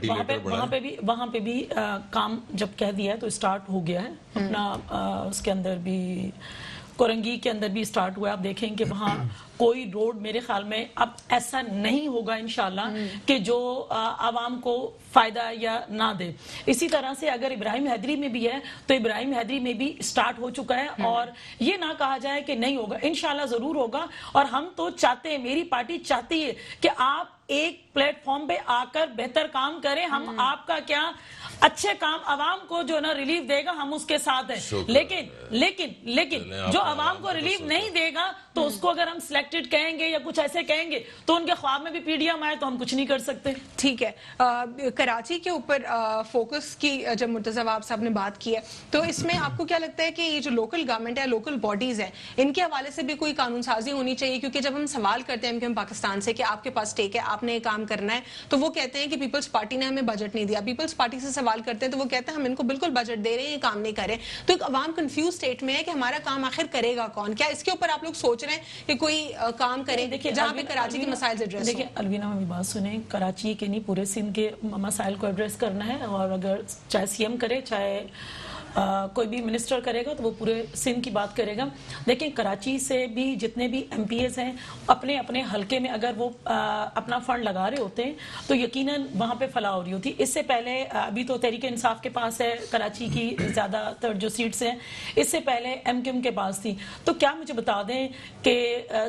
وہاں پہ بھی کام جب کہہ دیا ہے تو اسٹارٹ ہو گیا ہے اپنا. اس کے اندر بھی کورنگی کے اندر بھی اسٹارٹ ہوا ہے. آپ دیکھیں کہ وہاں کوئی روڈ میرے خیال میں اب ایسا نہیں ہوگا انشاءاللہ کہ جو عوام کو فائدہ یا نہ دے. اسی طرح سے اگر ابراہیم حیدری میں بھی ہے تو ابراہیم حیدری میں بھی سٹارٹ ہو چکا ہے, اور یہ نہ کہا جائے کہ نہیں ہوگا, انشاءاللہ ضرور ہوگا. اور ہم تو چاہتے ہیں, میری پارٹی چاہتی ہے کہ آپ ایک پلیٹ فارم پہ آ کر بہتر کام کریں. ہم آپ کا کیا اچھے کام عوام کو جو نا ریلیف دے گا ہم اس کے ساتھ ہیں, لیکن جو عوام کو ریلیف نہیں دے گا تو اس کو اگر ہم سلیکٹڈ کہیں گے یا کچھ ایسے کہیں گے تو ان کے خواب میں بھی پی ڈی ایم آئے تو ہم کچھ نہیں کر سکتے. ٹھیک ہے, کراچی کے اوپر فوکس کی جب مرتضی وہاب صاحب نے بات کی ہے تو اس میں آپ کو کیا لگتا ہے کہ یہ جو لوکل گورنمنٹ ہے, لوکل باڈیز ہیں, ان کے حوالے سے بھی کوئی قانون سازی ہونی چاہیے؟ کیونکہ جب ہم سوال کرتے ہیں پاکستان سے کہ آپ کے پاس ٹیک ہے, آپ نے کام کرنا ہے, تو وہ کہتے ہیں کہ پیپلز پارٹی نے ہمیں بجٹ نہیں دیا. پیپلز پارٹی سے سوال کرتے ہیں تو وہ کہتے ہیں ہم ان کو بالکل بجٹ دے رہے ہیں, یہ کام نہیں کر رہے. تو ایک عوام کنفیوز اسٹیٹ میں ہے کہ ہمارا کام آخر کرے گا کون؟ کیا اس کے اوپر آپ لوگ سوچ رہے ہیں کہ کوئی کام کریں جہاں پہ کراچی کے مسائل ایڈریس ہوں؟ دیکھیں الوینا, میری بات سنیں, کراچی کے نہیں پورے سندھ کے مسائل کو ایڈریس کرنا ہے, اور اگر چاہے سی ایم کرے چاہے کوئی بھی منسٹر کرے گا تو وہ پورے سندھ کی بات کرے گا. دیکھیں کراچی سے بھی جتنے بھی ایم پی ایز ہیں اپنے اپنے حلقے میں اگر وہ اپنا فنڈ لگا رہے ہوتے ہیں تو یقیناً وہاں پہ فلاح ہو رہی ہوتی. اس سے پہلے ابھی تو تحریک انصاف کے پاس ہے کراچی کی زیادہ تر جو سیٹس ہیں, اس سے پہلے ایم کیو ایم کے پاس تھی. تو کیا مجھے بتا دیں کہ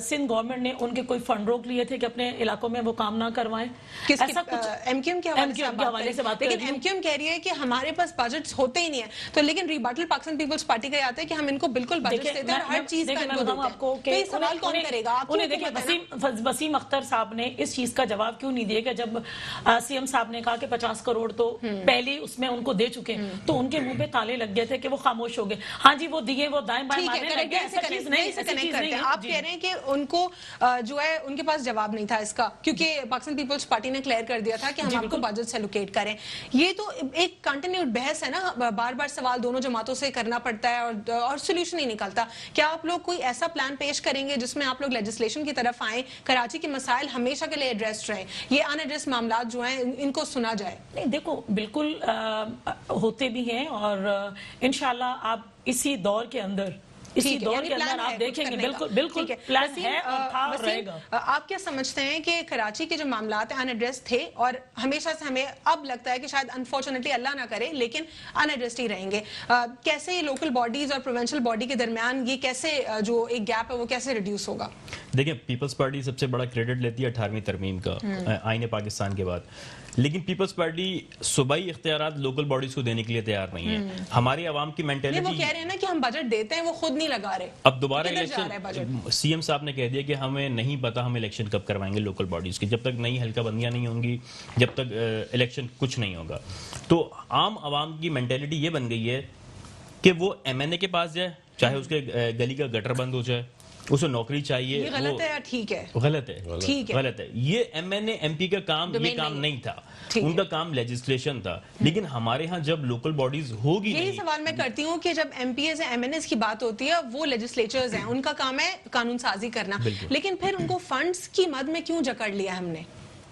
سندھ گورنمنٹ نے ان کے کوئی فنڈ روک لیے تھے کہ اپنے علاقوں میں وہ کام نہ کروائیں؟ ایسا کچھ ایم کیو ایم کے حوالے سے بات, لیکن ایم کیو ایم کہہ رہی ہے کہ ہمارے پاس بجٹس ہوتے ہی نہیں ہیں. تو لیکن ریباٹل پاکستان پیپلز پارٹی کا آتا ہے کہ ہم ان کو بالکل بجٹ دیتے ہیں اور ہر چیز کا ان کو دیتے ہیں. تو یہ سوال کون کرے گا؟ آپ انہیں دیکھیں وسیم اختر صاحب نے اس چیز کا جواب کیوں نہیں دیا کہ جب سی ایم صاحب نے کہا کہ 50 کروڑ تو پہلے اس میں ان کو دے چکے ہیں تو ان کے منہ پہ تالے لگ گئے تھے کہ وہ خاموش ہو گئے. ہاں جی وہ دیے, وہ دائیں بائیں مارنے لگ گئے, ایسا چیز نہیں. آپ کہہ رہے ہیں کہ ان کو جو ہے ان کے پاس جواب نہیں تھا اس کا, کیونکہ پاکستان پیپلز پارٹی نے کلیئر کر دیا تھا کہ ہم آپ کو بجٹ سے الوکیٹ کریں. یہ تو ایک کنٹینیوڈ بحث ہے نا, بار بار سوال دونوں جماعتوں سے کرنا پڑتا ہے اور سولوشن ہی نکلتا. کیا آپ لوگ کوئی ایسا پلان پیش کریں گے جس میں آپ لوگ لیجسلیشن کی طرف آئیں, کراچی کے مسائل ہمیشہ کے لیے ایڈریسڈ رہیں, یہ ان ایڈریس معاملات جو ہیں ان کو سنا جائے؟ نہیں دیکھو بالکل ہوتے بھی ہیں, اور انشاءاللہ آپ اسی دور کے اندر آپ دیکھیں گے بالکل پلان ہے اور تھا اور رہے گا. آپ کیا سمجھتے ہیں کہ کراچی کے جو معاملات ان ایڈریس تھے اور ہمیشہ سے ہمیں اب لگتا ہے کہ شاید انفارچونیٹلی اللہ نہ کرے لیکن ان ایڈریسڈ ہی رہیں گے, کیسے یہ لوکل باڈیز اور پروونشل باڈی کے درمیان یہ کیسے جو ایک گیپ ہے وہ کیسے ریڈیوس ہوگا؟ دیکھیں پیپلز پارٹی سب سے بڑا کریڈٹ لیتی ہے 18ویں ترمیم کا آئین پاکستان کے بعد, لیکن پیپلز پارٹی صوبائی اختیارات لوکل باڈیز کو دینے کے لیے تیار نہیں ہے. ہماری عوام کی مینٹیلٹی, وہ کہہ رہے ہیں نا کہ ہم بجٹ دیتے ہیں, وہ خود نہیں لگا رہے. اب دوبارہ الیکشن, سی ایم صاحب نے کہہ دیا کہ ہمیں نہیں پتا ہم الیکشن کب کروائیں گے لوکل باڈیز کی, جب تک نئی حلقہ بندیاں نہیں ہوں گی جب تک الیکشن کچھ نہیں ہوگا. تو عام عوام کی مینٹیلٹی یہ بن گئی ہے کہ وہ ایم این اے کے پاس جائے, چاہے اس کے گلی کا گٹر بند ہو جائے, اسے نوکری چاہیے. یہ غلط ہے یا ٹھیک ہے؟ غلط ہے. یہ M N A M P کا کام, یہ کام نہیں تھا, ان کا کام لیجسلیشن تھا. لیکن ہمارے ہاں جب لوکل باڈیز ہوگی, یہی سوال میں کرتی ہوں کہ جب M P As M N As کی بات ہوتی ہے وہ لیجسلیچرز ہیں, ان کا کام ہے قانون سازی کرنا, لیکن پھر ان کو فنڈز کی مد میں کیوں جکڑ لیا ہم نے؟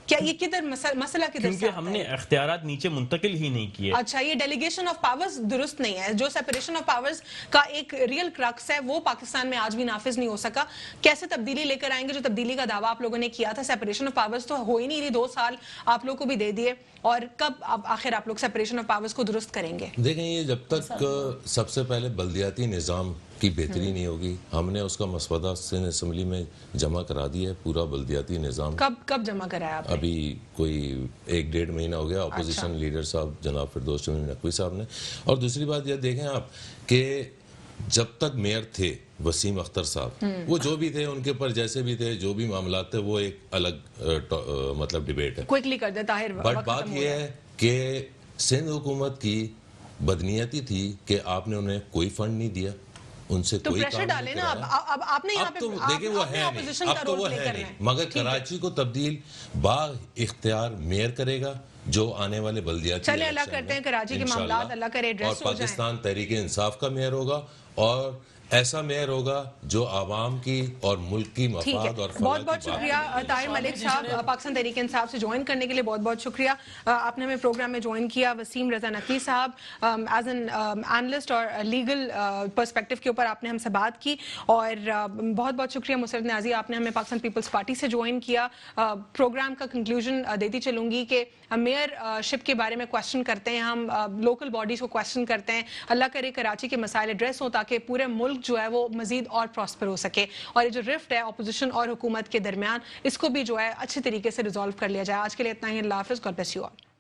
کیا یہ کدھر مسئلہ کدھر سے؟ کیونکہ ہم نے اختیارات نیچے منتقل ہی نہیں کیے. اچھا, یہ ڈیلیگیشن آف پاورز درست نہیں ہے. جو سیپریشن آف پاورز کا ایک ریئل کرکس ہے وہ پاکستان میں آج بھی نافذ نہیں ہو سکا. کیسے تبدیلی لے کر آئیں گے؟ جو تبدیلی کا دعویٰ آپ لوگوں نے کیا تھا, سیپریشن آف پاورز تو ہو ہی نہیں رہی, 2 سال آپ لوگ کو بھی دے دیے, اور کب آخر آپ لوگ سیپریشن آف پاورز کو درست کریں گے؟ دیکھیں یہ جب تک سب سے پہلے بلدیاتی نظام کی بہتری نہیں ہوگی, ہم نے اس کا مسودہ سندھ اسمبلی میں جمع کرا دیا ہے, پورا بلدیاتی نظام. کب جمع کرایا آپ نے؟ ابھی کوئی 1-1.5 مہینہ ہو گیا. اپوزیشن لیڈر صاحب جناب فردوس چودھری نقوی صاحب نے. اور دوسری بات یہ دیکھیں آپ کہ جب تک میئر تھے وسیم اختر صاحب, وہ جو بھی تھے ان کے اوپر جیسے بھی تھے, جو بھی معاملات تھے, وہ ایک الگ مطلب ڈیبیٹ ہے. کوئکلی کر دے طاہر. بٹ بات یہ ہے کہ سندھ حکومت کی بدنیتی تھی کہ آپ نے انہیں کوئی فنڈ نہیں دیا, ان سے کوئی کام نہیں کرایا. اب آپ نے یہاں پہ دیکھیں وہ ہے نہیں, اب تو وہ ہے نہیں, مگر کراچی کو تبدیل با اختیار میئر کرے گا, جو آنے والے بلدیاتی چلے اللہ الیکشن کرتے ہیں میں کراچی کے انشاءاللہ معاملات اللہ کرے ایڈریس اور ہو جائیں. پاکستان تحریک انصاف کا میئر ہوگا اور ایسا میئر ہوگا جو عوام کی اور ملک کی ٹھیک ہے. مفاد اور فلاح بہت کی بہت بات شکریہ طاہر ملک صاحب پاکستان تحریک انصاف سے جوائن کرنے کے لیے بہت بہت شکریہ. آپ نے ہمیں پروگرام میں جوائن کیا. وسیم رضا نقوی صاحب ایز این اینالسٹ اور لیگل پرسپیکٹو کے اوپر آپ نے ہم سے بات کی. اور بہت بہت شکریہ مسرت نیازی, آپ نے ہمیں پاکستان پیپلز پارٹی سے جوائن کیا. پروگرام کا کنکلوژن دیتی چلوں گی کہ میئر شپ کے بارے میں کوشچن کرتے ہیں ہم, لوکل باڈیز کو کوشچن کرتے ہیں. اللہ کرے کراچی کے مسائل ایڈریس ہوں تاکہ پورے ملک جو ہے وہ مزید اور پراسپر ہو سکے, اور یہ جو رفٹ ہے اپوزیشن اور حکومت کے درمیان اس کو بھی جو ہے اچھے طریقے سے ریزالو کر لیا جائے. آج کے لیے اتنا ہی. اللہ حافظ. God bless you all.